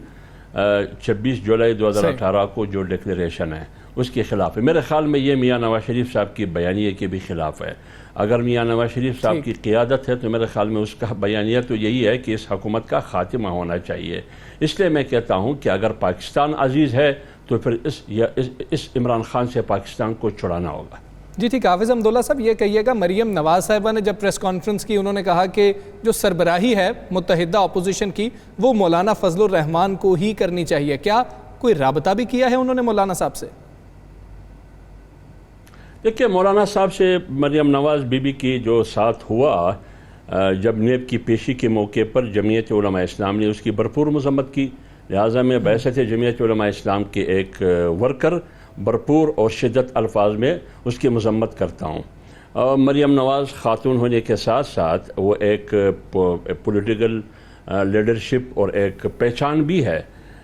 26 جولائی 2018 کو جو ڈکلیریشن ہے اس کے خلاف ہے۔ میرے خیال میں یہ میاں نواز شریف صاحب کی بیانیے کے بھی خلاف ہے۔ اگر میاں نواز شریف صاحب کی قیادت ہے تو میرے خیال میں اس کا بیانیہ تو یہی ہے کہ اس حکومت کا خاتمہ ہونا چاہیے۔ اس لیے میں کہتا ہوں کہ اگر پاکستان عزیز ہے تو پھر اس عمران خان سے پاکستان کو چھڑانا ہوگا۔ جی ٹھیک، حافظ حمداللہ صاحب یہ کہیے گا، مریم نواز صاحبہ نے جب پریس کانفرنس کی انہوں نے کہا کہ جو سربراہی ہے متحدہ اپوزیشن کی وہ مولانا فضل الرحمان کو ہی کرنی چاہیے، کیا کوئی رابطہ بھی کیا ہے انہوں نے مولانا صاحب سے؟ دیکھیں مولانا صاحب سے مریم نواز بی بی کی جو ساتھ ہوا جب نیب کی پیشی کے موقع پر جمعیت علماء اسلام نے اس کی بھرپور مذمت کی، لہٰذا میں بعثت جمعیت علماء اسلام کے ایک ورکر بھرپور اور شدت الفاظ میں اس کی مذمت کرتا ہوں۔ مریم نواز خاتون ہونے کے ساتھ ساتھ وہ ایک پولیٹیکل لیڈرشپ اور ایک پہچان بھی ہے،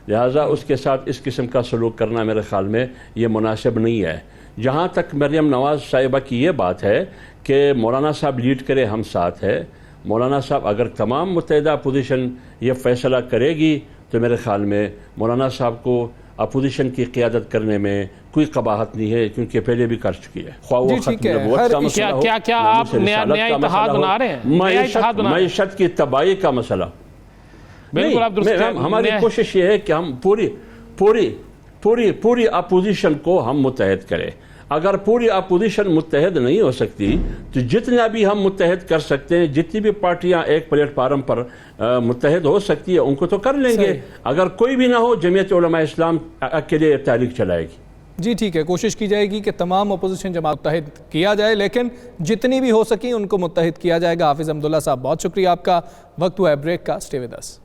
لہٰذا اس کے ساتھ اس قسم کا سلوک کرنا میرے خیال میں یہ مناسب نہیں ہے۔ جہاں تک مریم نواز صاحبہ کی یہ بات ہے کہ مولانا صاحب لیڈ کرے، ہم ساتھ ہے۔ مولانا صاحب اگر تمام متحدہ اپوزیشن یہ فیصلہ کرے گی تو میرے خیال میں مولانا صاحب کو اپوزیشن کی قیادت کرنے میں کوئی قباحت نہیں ہے، کیونکہ پہلے بھی کر چکی ہے۔ خواہ وہ ختم نبوت کا مسئلہ ہو، کیا آپ نیا اتحاد بنا رہے ہیں؟ معیشت کی تباہی کا مسئلہ، ہماری کوشش یہ ہے کہ ہم پوری اپوزیشن کو ہم متحد کریں۔ اگر پوری اپوزیشن متحد نہیں ہو سکتی تو جتنا بھی ہم متحد کر سکتے ہیں، جتنی بھی پارٹیاں ایک پلیٹ فارم پر متحد ہو سکتی ہے ان کو تو کر لیں گے. اگر کوئی بھی نہ ہو، جمعیت علماء اسلام اکیلے تحریک چلائے گی. جی ٹھیک ہے، کوشش کی جائے گی کہ تمام اپوزیشن جماعت متحد کیا جائے، لیکن جتنی بھی ہو سکی ان کو متحد کیا جائے گا. حافظ حمداللہ صاحب بہت شکریہ آپ کا. وقت ہوا ہے بریک کا، stay with us.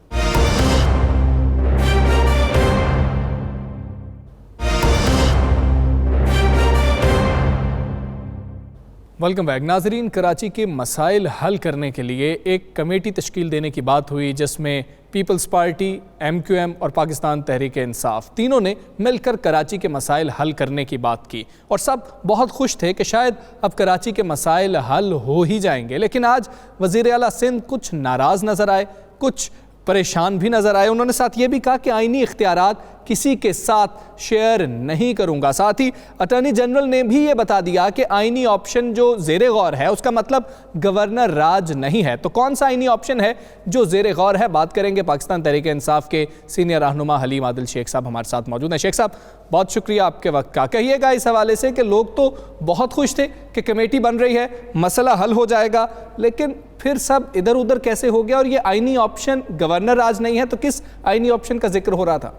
Welcome back. ناظرین، کراچی کے مسائل حل کرنے کے لیے ایک کمیٹی تشکیل دینے کی بات ہوئی جس میں پیپلز پارٹی، MQM اور پاکستان تحریک انصاف تینوں نے مل کر کراچی کے مسائل حل کرنے کی بات کی، اور سب بہت خوش تھے کہ شاید اب کراچی کے مسائل حل ہو ہی جائیں گے. لیکن آج وزیر اعلیٰ سندھ کچھ ناراض نظر آئے، کچھ پریشان بھی نظر آئے. انہوں نے ساتھ یہ بھی کہا کہ آئینی اختیارات کسی کے ساتھ شیئر نہیں کروں گا. ساتھ ہی اٹارنی جنرل نے بھی یہ بتا دیا کہ آئینی آپشن جو زیر غور ہے اس کا مطلب گورنر راج نہیں ہے. تو کون سا آئینی آپشن ہے جو زیر غور ہے، بات کریں گے. پاکستان تحریک انصاف کے سینئر رہنما حلیم عادل شیخ صاحب ہمارے ساتھ موجود ہیں. شیخ صاحب بہت شکریہ آپ کے وقت کا. کہیے گا اس حوالے سے کہ لوگ تو بہت خوش تھے کہ کمیٹی بن رہی ہے، مسئلہ حل ہو جائے گا، لیکن پھر سب ادھر ادھر کیسے ہو گیا؟ اور یہ آئینی آپشن گورنر راج نہیں ہے تو کس آئینی آپشن کا ذکر ہو رہا تھا؟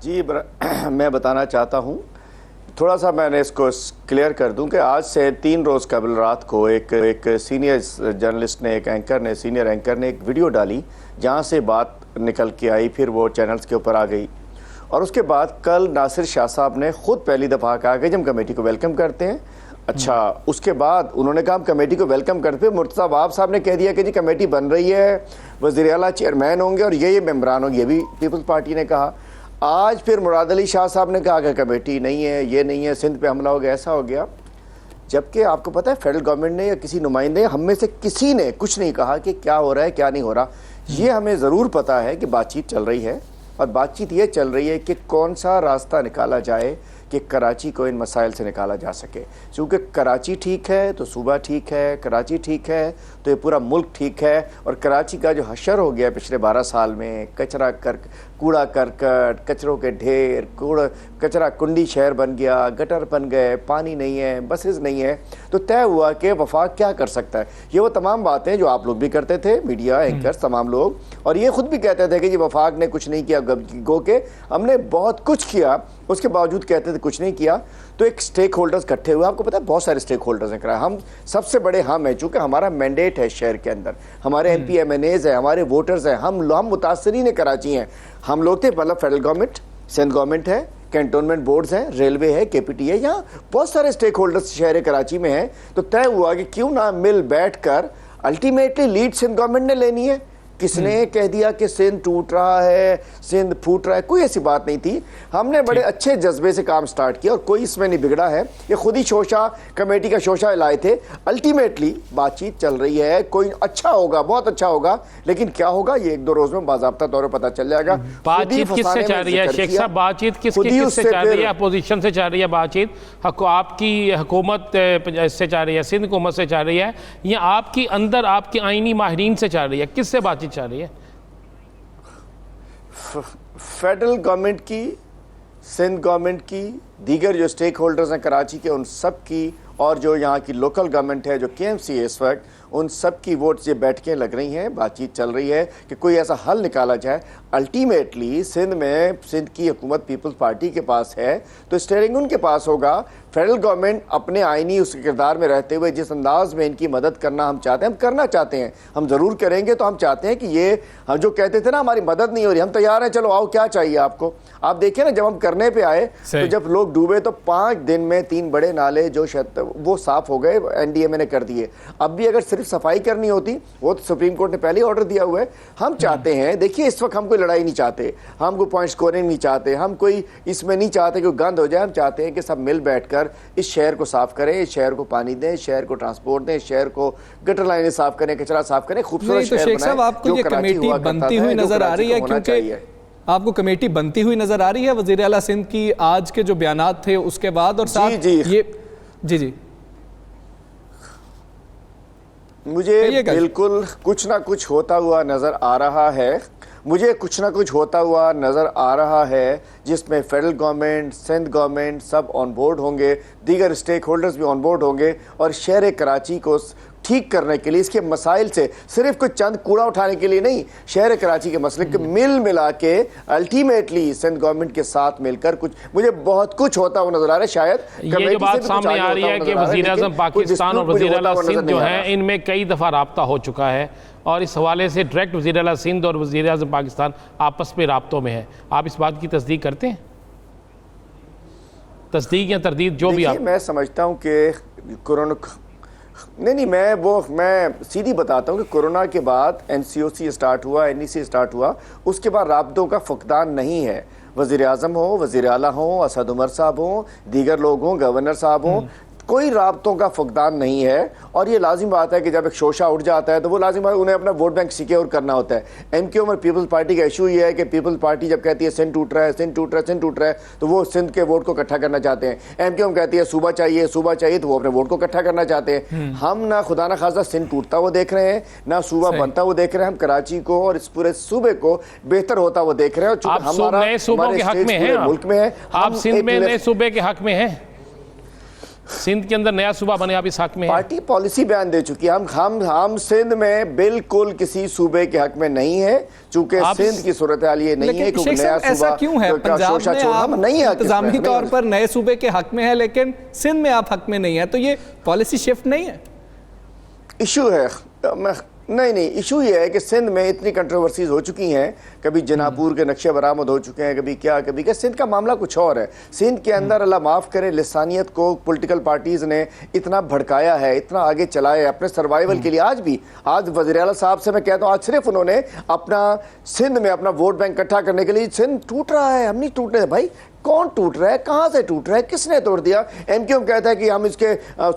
جی میں بتانا چاہتا ہوں، تھوڑا سا میں نے اس کو کلیئر کر دوں کہ آج سے 3 روز قبل رات کو ایک سینئر جرنلسٹ نے، ایک اینکر نے، سینئر اینکر نے ایک ویڈیو ڈالی جہاں سے بات نکل کے آئی، پھر وہ چینلز کے اوپر آ گئی. اور اس کے بعد کل ناصر شاہ صاحب نے خود پہلی دفعہ کہا کہ ہم کمیٹی کو ویلکم کرتے ہیں. اچھا، اس کے بعد انہوں نے کہا ہم کمیٹی کو ویلکم کرتے ہیں. مرتضیٰ وہاب صاحب نے کہہ دیا کہ جی کمیٹی بن رہی ہے، وزیر اعلیٰ چیئرمین ہوں گے اور یہ ممبران ہوں گے. یہ بھی پیپلز پارٹی نے کہا. آج پھر مراد علی شاہ صاحب نے کہا کہ کمیٹی نہیں ہے، یہ نہیں ہے، سندھ پہ حملہ ہو گیا، ایسا ہو گیا. جبکہ آپ کو پتہ ہے فیڈرل گورنمنٹ نے یا کسی نمائندے، ہم میں سے کسی نے کچھ نہیں کہا کہ کیا ہو رہا ہے کیا نہیں ہو رہا. یہ ہمیں ضرور پتہ ہے کہ بات چیت چل رہی ہے، اور بات چیت یہ چل رہی ہے کہ کون سا راستہ نکالا جائے کہ کراچی کو ان مسائل سے نکالا جا سکے. چونکہ کراچی ٹھیک ہے تو صوبہ ٹھیک ہے، کراچی ٹھیک ہے تو یہ پورا ملک ٹھیک ہے. اور کراچی کا جو حشر ہو گیا پچھلے 12 سال میں، کوڑا کرکٹ، کچروں کے ڈھیر، کچرا کنڈی شہر بن گیا، گٹر بن گئے، پانی نہیں ہے، بسز نہیں ہے، تو طے ہوا کہ وفاق کیا کر سکتا ہے. یہ وہ تمام باتیں جو آپ لوگ بھی کرتے تھے، میڈیا اینکرز تمام لوگ، اور یہ خود بھی کہتے تھے کہ جی وفاق نے کچھ نہیں کیا، گو کہ ہم نے بہت کچھ کیا، اس کے باوجود کہتے تھے کچھ نہیں کیا. تو ایک سٹیک ہولڈرز اکٹھے ہوئے. آپ کو پتہ ہے بہت سارے سٹیک ہولڈرز ہیں، ہم سب سے بڑے ہم ہیں، چونکہ ہمارا مینڈیٹ ہے شہر کے اندر، ہمارے M P M N As ہیں، ہمارے ووٹرز ہیں، ہم متاثرین کراچی ہیں. ہم لوگ تھے، مطلب فیڈرل گورنمنٹ، سندھ گورنمنٹ ہے، کینٹونمنٹ بورڈز ہیں، ریلوے ہے، KPT ہے، یہاں بہت سارے سٹیک ہولڈرز شہر کراچی میں ہیں. تو طے ہوا کہ کیوں نہ مل بیٹھ کر الٹیمیٹلی لیڈ سندھ گورنمنٹ نے لینی ہے. کس نے کہہ دیا کہ سندھ ٹوٹ رہا ہے، سندھ پھوٹ رہا ہے، کوئی ایسی بات نہیں تھی. ہم نے بڑے اچھے جذبے سے کام سٹارٹ کیا اور کوئی اس میں نہیں بگڑا ہے. یہ خود ہی شوشہ، کمیٹی کا شوشہ لائے تھے. الٹیمیٹلی بات چیت چل رہی ہے، کوئی اچھا ہوگا، بہت اچھا ہوگا، لیکن کیا ہوگا یہ 1-2 روز میں باضابطہ طور پر پتہ چل جائے گا. بات چیت کس سے چل رہی ہے شیخ صاحب؟ بات چیت کس سے چل رہی ہے؟ اپوزیشن سے چل رہی ہے بات چیت؟ آپ کی حکومت سے چل رہی ہے، سندھ حکومت سے چل رہی ہے، یا آپ کی اندر آپ کے آئینی ماہرین سے چل رہی ہے؟ کس سے بات چیت چل رہی ہے؟ فیڈرل گورنمنٹ کی، سندھ گورنمنٹ کی، دیگر جو سٹیک ہولڈرز ہیں کراچی کے، ان سب کی، اور جو یہاں کی لوکل گورنمنٹ ہے جو KMC ہے اس وقت، ان سب کی ووٹس یہ بیٹھکیں لگ رہی ہیں، بات چیت چل رہی ہے کہ کوئی ایسا حل نکالا جائے. الٹیمیٹلی سندھ میں، سندھ کی حکومت پیپلز پارٹی کے پاس ہے تو اسٹیئرنگ ان کے پاس ہوگا. فیڈرل گورنمنٹ اپنے آئینی اس کردار میں رہتے ہوئے جس انداز میں ان کی مدد کرنا ہم چاہتے ہیں، ہم کرنا چاہتے ہیں، ہم ضرور کریں گے. تو ہم چاہتے ہیں کہ یہ ہم جو کہتے تھے نا ہماری مدد نہیں ہو رہی، ہم تیار ہیں، چلو آؤ، کیا چاہیے آپ کو. آپ دیکھیں نا جب ہم کرنے پہ آئے تو جب لوگ ڈوبے تو 5 دن میں 3 بڑے نالے جو وہ صاف ہو گئے، NDMA نے کر دیے. اب بھی اگر صرف صفائی کرنی ہوتی، وہ تو سپریم کورٹ نے پہلے آرڈر دیا ہوا ہے. ہم چاہتے ہیں، دیکھیے اس وقت ہم کوئی لڑائی نہیں چاہتے، ہم کوئی پوائنٹ سکورنگ نہیں چاہتے، ہم کوئی اس میں نہیں چاہتے کہ گند ہو جائے. ہم چاہتے ہیں کہ سب مل بیٹھ کر اس شہر کو صاف کریں، اس شہر کو پانی دیں، شہر کو ٹرانسپورٹ دیں، شہر کو گٹر لائنیں صاف کریں، کچرا صاف کریں، خوبصورت شہر بنائیں. صاحب آپ کو یہ کمیٹی بنتی ہوئی نظر آ رہی ہے؟ کیونکہ آپ کو کمیٹی بنتی ہوئی نظر آ رہی ہے وزیر اعلیٰ سندھ کی آج کے جو بیانات تھے اس کے بعد، اور ساتھ یہ جی مجھے بالکل کچھ نہ کچھ ہوتا ہوا نظر آ رہا ہے. مجھے کچھ نہ کچھ ہوتا ہوا نظر آ رہا ہے جس میں federal government, Sindh government sub on board ہوں گے، دیگر اسٹیک ہولڈرز بھی آن بورڈ ہوں گے، اور شہر کراچی کو ٹھیک کرنے کے لیے، اس کے مسائل سے صرف کچھ چند کوڑا اٹھانے کے لیے نہیں، شہر کراچی کے مسئلے کے ملا کے الٹیمیٹلی سندھ گورنمنٹ کے ساتھ مل کر کچھ، مجھے بہت کچھ ہوتا ہوا نظر آ رہا ہے. شاید یہ جو بات سامنے آ رہی ہے کہ وزیر اعظم پاکستان اور وزیر اعلیٰ سندھ جو ہیں ان میں کئی دفعہ رابطہ ہو چکا ہے، اور اس حوالے سے ڈائریکٹ وزیر اعلیٰ سندھ اور وزیر اعظم پاکستان آپس میں رابطوں میں ہیں. آپ اس بات کی تصدیق کرتے ہیں؟ تصدیق یا تردید جو بھی آپ. میں سمجھتا ہوں کہ کورونا نہیں میں سیدھی بتاتا ہوں کہ کورونا کے بعد NCOC اسٹارٹ ہوا، NEC اسٹارٹ ہوا، اس کے بعد رابطوں کا فقدان نہیں ہے. وزیر اعظم ہوں، وزیر اعلیٰ ہوں، اسد عمر صاحب ہوں، دیگر لوگ ہوں، گورنر صاحب ہوں، کوئی رابطوں کا فقدان نہیں ہے. اور یہ لازم بات ہے کہ جب ایک شوشہ اٹھ جاتا ہے تو وہ لازم ہے انہیں اپنا ووٹ بینک سیکیور کرنا ہوتا ہے. MQ میں پیپلز پارٹی کا ایشو یہ ہے کہ پیپلز پارٹی جب کہتی ہے سندھ ٹوٹ رہا ہے، سندھ ٹوٹ رہا ہے، سندھ ٹوٹ رہا ہے، تو وہ سندھ کے ووٹ کو اکٹھا کرنا چاہتے ہیں. MQ کہتی ہے صوبہ چاہیے، صوبہ چاہیے، تو وہ اپنے ووٹ کو اکٹھا کرنا چاہتے ہیں. ہم نہ خدا نہ خاصہ سندھ ٹوٹتا وہ دیکھ رہے ہیں، نہ صوبہ بنتا وہ دیکھ رہے ہیں. ہم کراچی کو اور اس پورے صوبے کو بہتر ہوتا وہ دیکھ رہے ہیں. اور آپ نئے صوبوں کے حق میں ہیں، ملک میں ہے، آپ سندھ میں نئے صوبے کے حق میں ہیں، سندھ کے اندر نیا صوبہ بنے، آپ اس حق میں ہیں. پارٹی پالیسی بیان دے چکی ہے. ہم سندھ میں بالکل کسی صوبے کے حق میں نہیں ہے، چونکہ سندھ کی صورتحال یہ نہیں ہے کہ نیا ایسا کیوں ہے؟ پنجاب میں آپ انتظامی طور پر نئے صوبے کے حق میں ہے لیکن سندھ میں آپ حق میں نہیں ہے، تو یہ پالیسی شفٹ نہیں ہے؟ ایشو ہے نہیں ایشو یہ ہے کہ سندھ میں اتنی کنٹروورسیز ہو چکی ہیں، کبھی جناپور کے نقشے برآمد ہو چکے ہیں، کبھی کیا. سندھ کا معاملہ کچھ اور ہے. سندھ کے اندر اللہ معاف کرے لسانیت کو پولیٹیکل پارٹیز نے اتنا بھڑکایا ہے، اتنا آگے چلایا ہے اپنے سروائیول کے لیے. آج وزیر اعلیٰ صاحب سے میں کہتا ہوں، آج صرف انہوں نے اپنا سندھ میں اپنا ووٹ بینک اکٹھا کرنے کے لیے، سندھ ٹوٹ رہا ہے، ہم نہیں ٹوٹ رہے بھائی. کون ٹوٹ رہا ہے؟ کہاں سے ٹوٹ رہا ہے؟ کس نے توڑ دیا؟ MQ کہتا ہے کہ ہم اس کے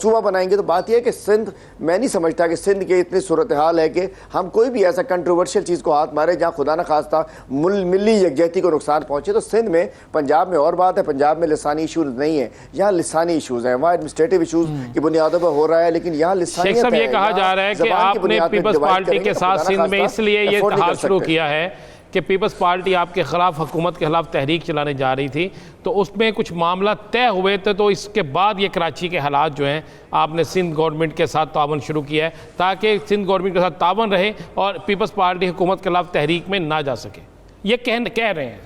صوبہ بنائیں گے. تو بات یہ ہے کہ سندھ، میں نہیں سمجھتا کہ سندھ کی اتنی صورتحال ہے کہ ہم کوئی بھی ایسا کنٹروورشل چیز کو ہاتھ مارے جہاں خدا نہ خواستہ ملی یکجہتی کو نقصان پہنچے. تو سندھ میں، پنجاب میں اور بات ہے، پنجاب میں لسانی ایشوز نہیں ہے، یہاں لسانی ایشوز ہیں، وہاں ایڈمنسٹریٹو ایشوز کی بنیادوں پر ہو رہا ہے، لیکن یہاں لسانیت ہے. شیخ صاحب یہ کہا جا رہا ہے کہ آپ نے پیپلز پارٹی کے ساتھ سندھ میں اس لیے یہ اتحاد شروع کیا ہے کہ پیپلز پارٹی آپ کے خلاف، حکومت کے خلاف تحریک چلانے جا رہی تھی، تو اس میں کچھ معاملہ طے ہوئے تھے، تو اس کے بعد یہ کراچی کے حالات جو ہیں آپ نے سندھ گورنمنٹ کے ساتھ تعاون شروع کیا ہے تاکہ سندھ گورنمنٹ کے ساتھ تعاون رہے اور پیپلز پارٹی حکومت کے خلاف تحریک میں نہ جا سکے. یہ کہہ رہے ہیں.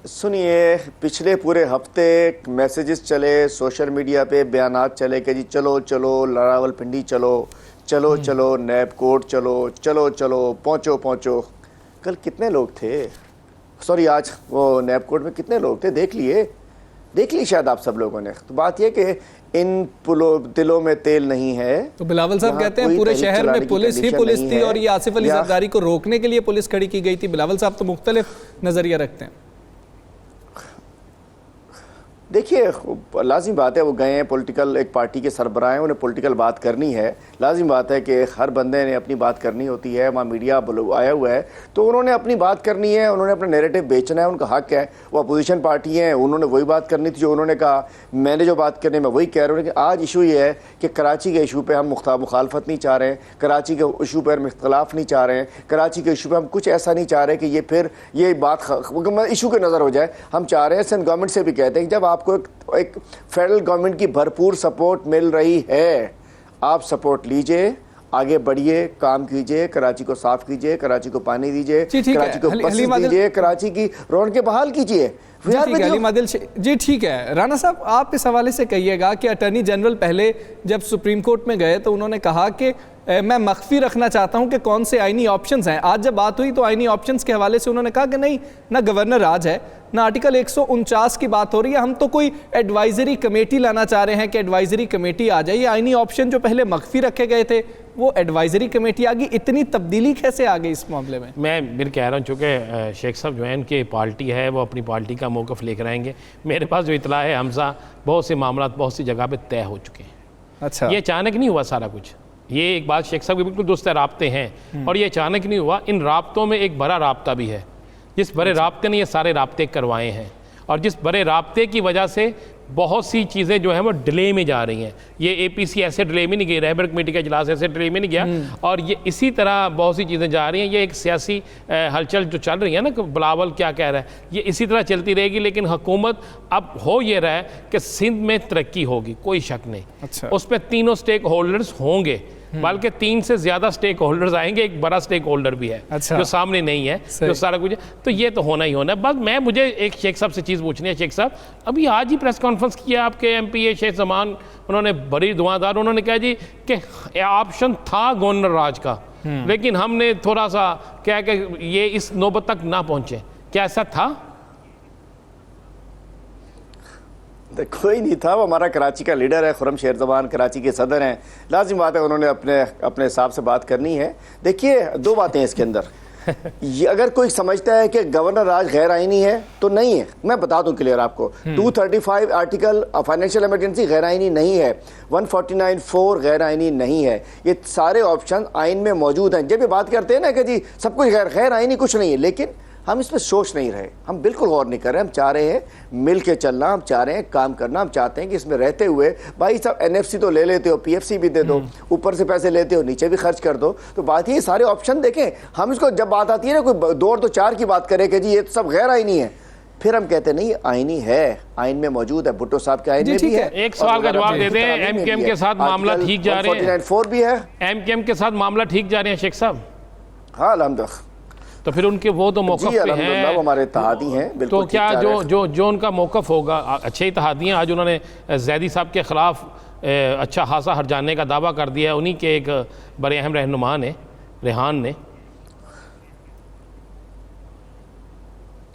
سنیے، پچھلے پورے ہفتے میسیجز چلے، سوشل میڈیا پہ بیانات چلے کہ جی چلو راول پنڈی چلو نیب کوٹ چلو پہنچو. کل کتنے لوگ تھے؟ آج وہ نیب کوٹ میں کتنے لوگ تھے؟ دیکھ لی شاید آپ سب لوگوں نے. تو بات یہ کہ ان دلوں میں تیل نہیں ہے. تو بلاول صاحب کہتے ہیں پورے شہر میں پولیس تھی اور یہ آصف علی زرداری کو روکنے کے لیے پولیس کھڑی کی گئی تھی. بلاول صاحب تو مختلف نظریہ رکھتے ہیں. دیکھیے، لازم بات ہے وہ گئے ہیں، پولیٹیکل ایک پارٹی کے سربراہ ہیں، انہیں پولیٹیکل بات کرنی ہے. لازم بات ہے کہ ہر بندے نے اپنی بات کرنی ہوتی ہے. وہاں میڈیا آیا ہوا ہے تو انہوں نے اپنی بات کرنی ہے، انہوں نے اپنا نیریٹو بیچنا ہے، ان کا حق ہے. وہ اپوزیشن پارٹی ہیں، انہوں نے وہی بات کرنی تھی جو انہوں نے کہا. میں نے جو بات کرنی میں وہی کہہ رہا ہوں کہ آج ایشو یہ ہے کہ کراچی کے ایشو پہ ہم مخالفت نہیں چاہ رہے ہیں، کراچی کے ایشو پہ ہم اختلاف نہیں چاہ رہے ہیں، کراچی کے ایشو پہ ہم کچھ ایسا نہیں چاہ رہے کہ یہ پھر یہ بات ایشو کے نظر ہو جائے. ہم چاہ رہے ہیں، سندھ گورنمنٹ سے بھی کہتے ہیں کہ جب آپ کو ایک فیڈرل گورنمنٹ کی بھرپور سپورٹ مل رہی ہے، آپ سپورٹ لیجئے، آگے بڑھیے، کام کیجئے، کراچی کو صاف کیجئے، کراچی کو پانی دیجئے، کراچی کو بسز دیجئے، کراچی کی رونقیں بحال کیجئے. جی ٹھیک ہے. رانا صاحب، آپ اس حوالے سے کہیے گا کہ اٹارنی جنرل پہلے جب سپریم کورٹ میں گئے تو انہوں نے کہا کہ میں مخفی رکھنا چاہتا ہوں کہ کون سے آئینی آپشنز ہیں. آج جب بات ہوئی تو آئینی آپشنز کے حوالے سے انہوں نے کہا کہ نہیں، نہ گورنر راج ہے، نہ آرٹیکل 149 کی بات ہو رہی ہے، ہم تو کوئی ایڈوائزری کمیٹی لانا چاہ رہے ہیں کہ ایڈوائزری کمیٹی آ جائے. یہ آئینی آپشن جو پہلے مخفی رکھے گئے تھے وہ ایڈوائزری کمیٹی آ گئی. اتنی تبدیلی کیسے آ گئی اس معاملے میں؟ میں کہہ رہا ہوں، چونکہ شیخ صاحب جو ہے ان کی پارٹی ہے، وہ اپنی پارٹی کا موقف لے کر آئیں گے. میرے پاس جو اطلاع ہے حمزہ، بہت سے معاملات بہت سی جگہ پہ طے ہو چکے ہیں. اچھا، یہ اچانک نہیں ہوا سارا کچھ. یہ ایک بات شیخ صاحب کی بالکل درست ہے، رابطے ہیں، اور یہ اچانک نہیں ہوا. ان رابطوں میں ایک بڑا رابطہ بھی ہے، جس بڑے رابطے نے یہ سارے رابطے کروائے ہیں، اور جس بڑے رابطے کی وجہ سے بہت سی چیزیں جو ہیں وہ ڈیلے میں جا رہی ہیں. یہ اے پی سی ایسے ڈیلے میں نہیں گئی, رہبر کمیٹی کا اجلاس ایسے ڈیلے میں نہیں گیا, اور یہ اسی طرح بہت سی چیزیں جا رہی ہیں. یہ ایک سیاسی ہلچل جو چل رہی ہے نا کہ بلاول کیا کہہ رہا ہے, یہ اسی طرح چلتی رہے گی. لیکن حکومت اب ہو یہ رہا ہے کہ سندھ میں ترقی ہوگی, کوئی شک نہیں. اس پہ تینوں سٹیک ہولڈرز ہوں گے, بلکہ 3 سے زیادہ سٹیک ہولڈرز آئیں گے. ایک بڑا سٹیک ہولڈر بھی ہے جو سامنے نہیں ہے, جو سارا کچھ, تو یہ تو ہونا ہی ہونا ہے. بس مجھے ایک شیخ صاحب سے چیز پوچھنی ہے. شیخ صاحب, ابھی آج ہی پریس کانفرنس کیا آپ کے ایم پی اے شیخ زمان, انہوں نے بڑی دعاندار, انہوں نے کہا جی کہ آپشن تھا گورنر راج کا, لیکن ہم نے تھوڑا سا کیا کہ یہ اس نوبت تک نہ پہنچے. کیا ایسا تھا؟ کوئی نہیں تھا. وہ ہمارا کراچی کا لیڈر ہے, خرم شیر زمان کراچی کے صدر ہیں, لازم بات ہے انہوں نے اپنے حساب سے بات کرنی ہے. دیکھیے 2 باتیں اس کے اندر. اگر کوئی سمجھتا ہے کہ گورنر راج غیر آئینی ہے تو نہیں ہے. میں بتا دوں کلیئر آپ کو, 235 آرٹیکل فائنینشیل ایمرجنسی غیر آئینی نہیں ہے, 149(4) غیر آئینی نہیں ہے. یہ سارے آپشن آئین میں موجود ہیں. جب یہ بات کرتے ہیں نا کہ جی سب کچھ غیر آئینی کچھ نہیں ہے, لیکن ہم اس پہ سوچ نہیں رہے, ہم بالکل غور نہیں کر رہے. ہم چاہ رہے ہیں مل کے چلنا, ہم چاہ رہے ہیں کام کرنا, ہم چاہتے ہیں کہ اس میں رہتے ہوئے بھائی صاحب NFC تو لے لیتے ہو, PFC بھی دے دو, اوپر سے پیسے لیتے ہو نیچے بھی خرچ کر دو. تو بات یہ سارے آپشن دیکھیں. ہم اس کو جب بات آتی ہے نا کوئی 2 اور 4 کی بات کرے کہ جی یہ تو سب غیر آئینی ہے, پھر ہم کہتے ہیں نہیں آئینی ہے, آئین میں موجود ہے. بھٹو صاحب کے آئین میں بھی ہے. ایک سوال کا جواب دے دیں, ایم کیو ایم کے ساتھ معاملہ ٹھیک جا رہے ہیں؟ 149(4) بھی ہے. ایم کیو ایم کے ساتھ معاملہ ٹھیک جا رہے ہیں شیخ صاحب؟ ہاں الحمدللہ. تو پھر ان کے وہ تو موقف پہ ہیں, وہ ہمارے اتحادی ہیں. تو کیا جو ان کا موقف ہوگا, اچھے اتحادی ہیں. آج انہوں نے زیدی صاحب کے خلاف اچھا خاصا ہٹ جانے کا دعویٰ کر دیا ہے. انہی کے ایک بڑے اہم رہنما نے, ریحان نے.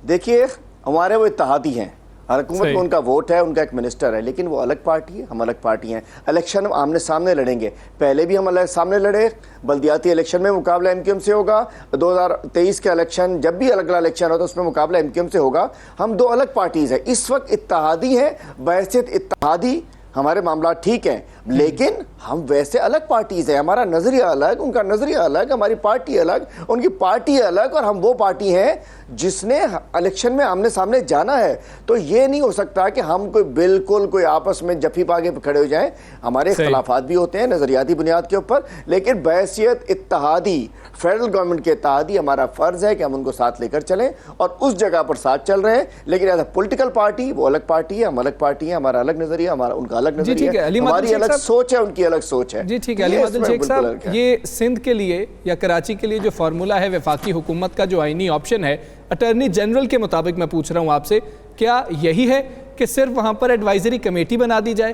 دیکھیے ہمارے وہ اتحادی ہیں, حکومت میں ان کا ووٹ ہے, ان کا ایک منسٹر ہے, لیکن وہ الگ پارٹی ہے, ہم الگ پارٹی ہیں. الیکشن آمنے سامنے لڑیں گے. پہلے بھی ہم سامنے لڑے, بلدیاتی الیکشن میں مقابلہ ایم کیو ایم سے ہوگا. 2023 کے الیکشن جب بھی الگ الیکشن ہوتا ہے اس میں مقابلہ ایم کیو ایم سے ہوگا. ہم 2 الگ پارٹیز ہیں. اس وقت اتحادی ہیں, بحیثیت اتحادی ہمارے معاملات ٹھیک ہیں, لیکن ہم ویسے الگ پارٹیز ہیں. ہمارا نظریہ الگ, ان کا نظریہ الگ, ہماری پارٹی الگ, ان کی پارٹی الگ, اور ہم وہ پارٹی ہیں جس نے الیکشن میں آمنے سامنے جانا ہے. تو یہ نہیں ہو سکتا کہ ہم کوئی آپس میں جفی پاگے پہ کھڑے ہو جائیں. ہمارے اختلافات بھی ہوتے ہیں نظریاتی بنیاد کے اوپر, لیکن بحیثیت اتحادی, فیڈرل گورنمنٹ کے اتحادی, ہمارا فرض ہے کہ ہم ان کو ساتھ لے کر چلیں, اور اس جگہ پر ساتھ چل رہے ہیں. لیکن ایز اے پولیٹیکل پارٹی وہ الگ پارٹی ہے, ہم الگ پارٹی ہیں. ہمارا الگ نظریہ, ہمارا ان کا الگ نظریہ ہے, ہماری الگ سوچ ہے, ان کی الگ سوچ ہے. جی ٹھیک ہے. علی مادل شیخ صاحب, یہ سندھ کے لیے یا کراچی کے لیے جو فارمولا ہے وفاقی حکومت کا, جو آئینی آپشن ہے, اٹارنی جنرل کے مطابق میں پوچھ رہا ہوں آپ سے, کیا یہی ہے کہ صرف وہاں پر ایڈوائزری کمیٹی بنا دی جائے؟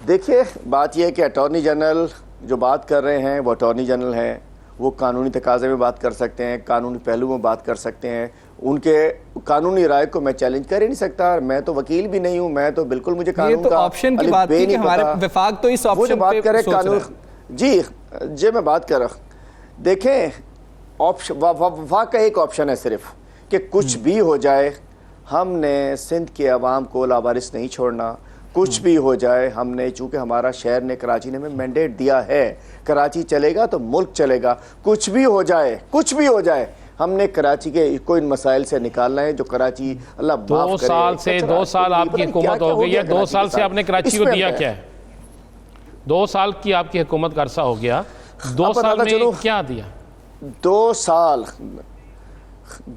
دیکھیے بات یہ ہے کہ اٹارنی جنرل جو بات کر رہے ہیں وہ اٹارنی جنرل ہیں, وہ قانونی تقاضے میں بات کر سکتے ہیں, قانونی پہلو میں بات کر سکتے ہیں. ان کے قانونی رائے کو میں چیلنج کر ہی نہیں سکتا. میں تو وکیل بھی نہیں ہوں, میں تو بالکل مجھے قانون کا آپشن کی بات تھی کہ ہمارے وفاق تو اس آپشن بات کرے قانون. جی میں بات کر رہا. دیکھیں وفاق کا ایک آپشن ہے صرف کہ کچھ بھی ہو جائے ہم نے سندھ کے عوام کو لاوارث نہیں چھوڑنا. کچھ بھی ہو جائے ہم نے, چونکہ ہمارا شہر نے, کراچی نے ہمیں مینڈیٹ دیا ہے, کراچی چلے گا تو ملک چلے گا. کچھ بھی ہو جائے ہم نے کراچی کے کوئی مسائل سے نکالنا ہے جو کراچی اللہ معاف کرے. 2 سال آپ کی حکومت ہو گئی ہے, 2 سال سے آپ نے کراچی کو دیا کیا ہے؟ 2 سال کی آپ کی حکومت کا عرصہ ہو گیا, 2 سال میں کیا دیا؟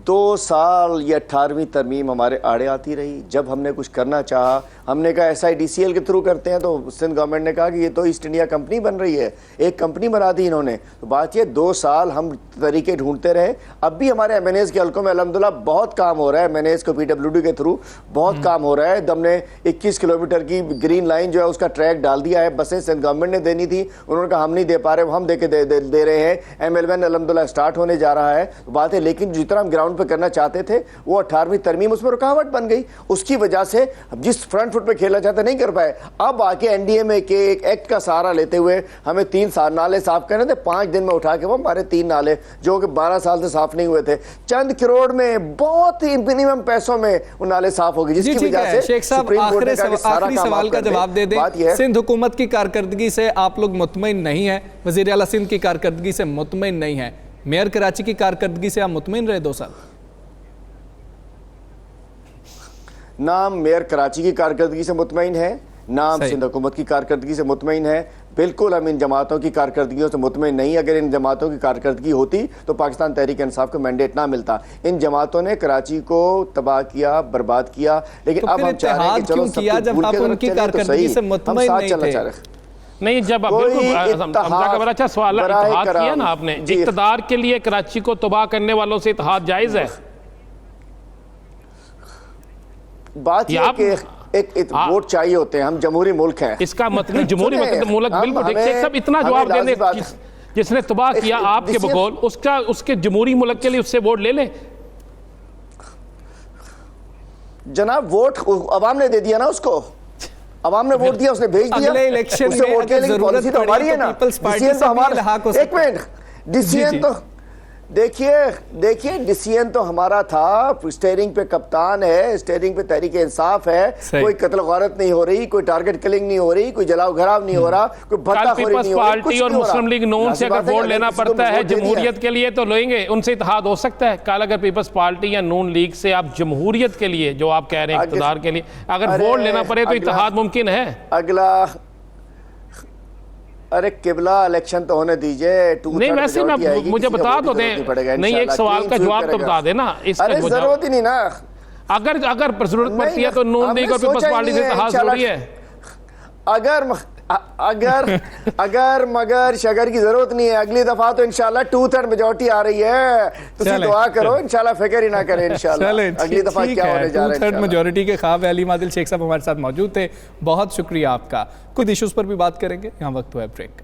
2 سال یہ 18ویں ترمیم ہمارے آڑے آتی رہی. جب ہم نے کچھ کرنا چاہا, ہم نے کہا SIDCL کے تھرو کرتے ہیں, تو سندھ گورنمنٹ نے کہا کہ یہ تو ایسٹ انڈیا کمپنی بن رہی ہے, ایک کمپنی بنا دی انہوں نے. تو بات یہ 2 سال ہم طریقے ڈھونڈتے رہے. اب بھی ہمارے MNAs کے حلقوں میں الحمدللہ بہت کام ہو رہا ہے. MNAs کو PWD کے تھرو بہت کام ہو رہا ہے. ہم نے 21 کلومیٹر کی گرین لائن جو ہے اس کا ٹریک ڈال دیا ہے. بسیں سندھ گورنمنٹ نے دینی تھی, انہوں نے کہا ہم نہیں دے پا رہے, وہ ہم دے رہے ہیں. ML1 الحمدللہ اسٹارٹ ہونے جا رہا ہے. بات ہے لیکن جتنا ہم گراؤنڈ پہ کرنا چاہتے تھے وہ 18ویں ترمیم اس میں رکاوٹ بن گئی. اس کی وجہ سے جس فرنٹ فٹ پہ کھیلنا چاہتے نہیں کر پائے. اب آ کے NDA میں کے ایک ایکٹ کا سہارا لیتے ہوئے ہمیں 3 نالے صاف کرنے تھے. 5 دن میں اٹھا کے وہ ہمارے 3 نالے جو کہ 12 سال سے صاف نہیں ہوئے تھے, چند کروڑ میں, بہت ہی منیمم پیسوں میں وہ نالے صاف ہو گئے. جس کی وجہ سے شیخ صاحب آخری سوال کا جواب دے دیں. سندھ حکومت کی کارکردگی سے آپ لوگ مطمئن نہیں ہیں, وزیر اعلیٰ سندھ کی کارکردگی سے مطمئن نہیں ہیں, میئر کراچی کی کارکردگی سے آپ مطمئن رہے 2 سال؟ نہ ہم میئر کراچی کی کارکردگی سے مطمئن ہیں، نہ ہم سندھ حکومت کی کارکردگی سے مطمئن ہیں، بالکل ہم ان جماعتوں کی کارکردگیوں سے مطمئن نہیں۔ اگر ان جماعتوں کی کارکردگی ہوتی تو پاکستان تحریک انصاف کو مینڈیٹ نہ ملتا۔ ان جماعتوں نے کراچی کو تباہ کیا، برباد کیا، لیکن اب ہم چاہ رہے ہیں کہ چلو سب کچھ بھول کے ذرا چلیں تو صحیح، ہم ساتھ چلنا چاہ رہے ہیں۔ نہیں جب حمزہ کا بڑا اچھا سوال ہے، اتحاد کیا نا آپ نے، اقتدار کے لیے کراچی کو تباہ کرنے والوں سے اتحاد جائز ہے؟ بات یہ کہ ایک ووٹ چاہیے ہوتے ہیں، ہم جمہوری ملک ہیں۔ اس کا مطلب جمہوری ملک بالکل ایک سب اتنا جواب دینے جس نے تباہ کیا آپ کے بقول، اس کے جمہوری ملک کے لیے اس سے ووٹ لے لیں۔ جناب ووٹ عوام نے دے دیا نا، اس کو عوام نے ووٹ دیا، اس نے بھیج دیا، اگلے الیکشن اس سے ووٹ کے لیے پالیسی تو ہماری ہے نا، ڈیسیژن تو ہمارا، ایک منٹ، ڈیسیژن تو دیکھیے ڈیسیژن تو ہمارا تھا، اسٹیئرنگ پہ کپتان ہے، اسٹیئرنگ پہ تحریک انصاف ہے، کوئی قتل غارت نہیں ہو رہی، کوئی ٹارگٹ کلنگ نہیں ہو رہی، کوئی جلاؤ گھراؤ نہیں ہو رہا، کوئی بھٹا خوری نہیں ہو رہی، پارٹی اور مسلم لیگ نون سے اگر ووٹ لینا پڑتا ہے جمہوریت کے لیے تو لیں گے، ان سے اتحاد ہو سکتا ہے۔ کل اگر پیپلز پارٹی یا نون لیگ سے آپ جمہوریت کے لیے جو آپ کہہ رہے ہیں اقتدار کے لیے اگر ووٹ لینا پڑے تو اتحاد ممکن ہے؟ اگلا ارے قبلہ الیکشن تو ہونے دیجئے، نہیں ویسے مجھے بتا دو دیں، نہیں ایک سوال کا جواب تو بتا دیں نا، اس کا ضرورت ہی نہیں نا، اگر ضرورت پڑتی ہے تو نون لیگ اور پیپلز پارٹی سے اتحاد ضروری ہے۔ اگر مگر شگر کی ضرورت نہیں ہے، اگلی دفعہ تو انشاءاللہ 2/3 میجورٹی آ رہی ہے، تسی دعا کرو انشاءاللہ، فکر ہی نہ کریں انشاءاللہ اگلی دفعہ کیا ہونے جا رہا ہے۔ 2/3 میجورٹی کے خواب علی عادل شیخ صاحب ہمارے ساتھ موجود تھے، بہت شکریہ آپ کا۔ کچھ ایشوز پر بھی بات کریں گے، یہاں وقت ہوا ہے بریک کا۔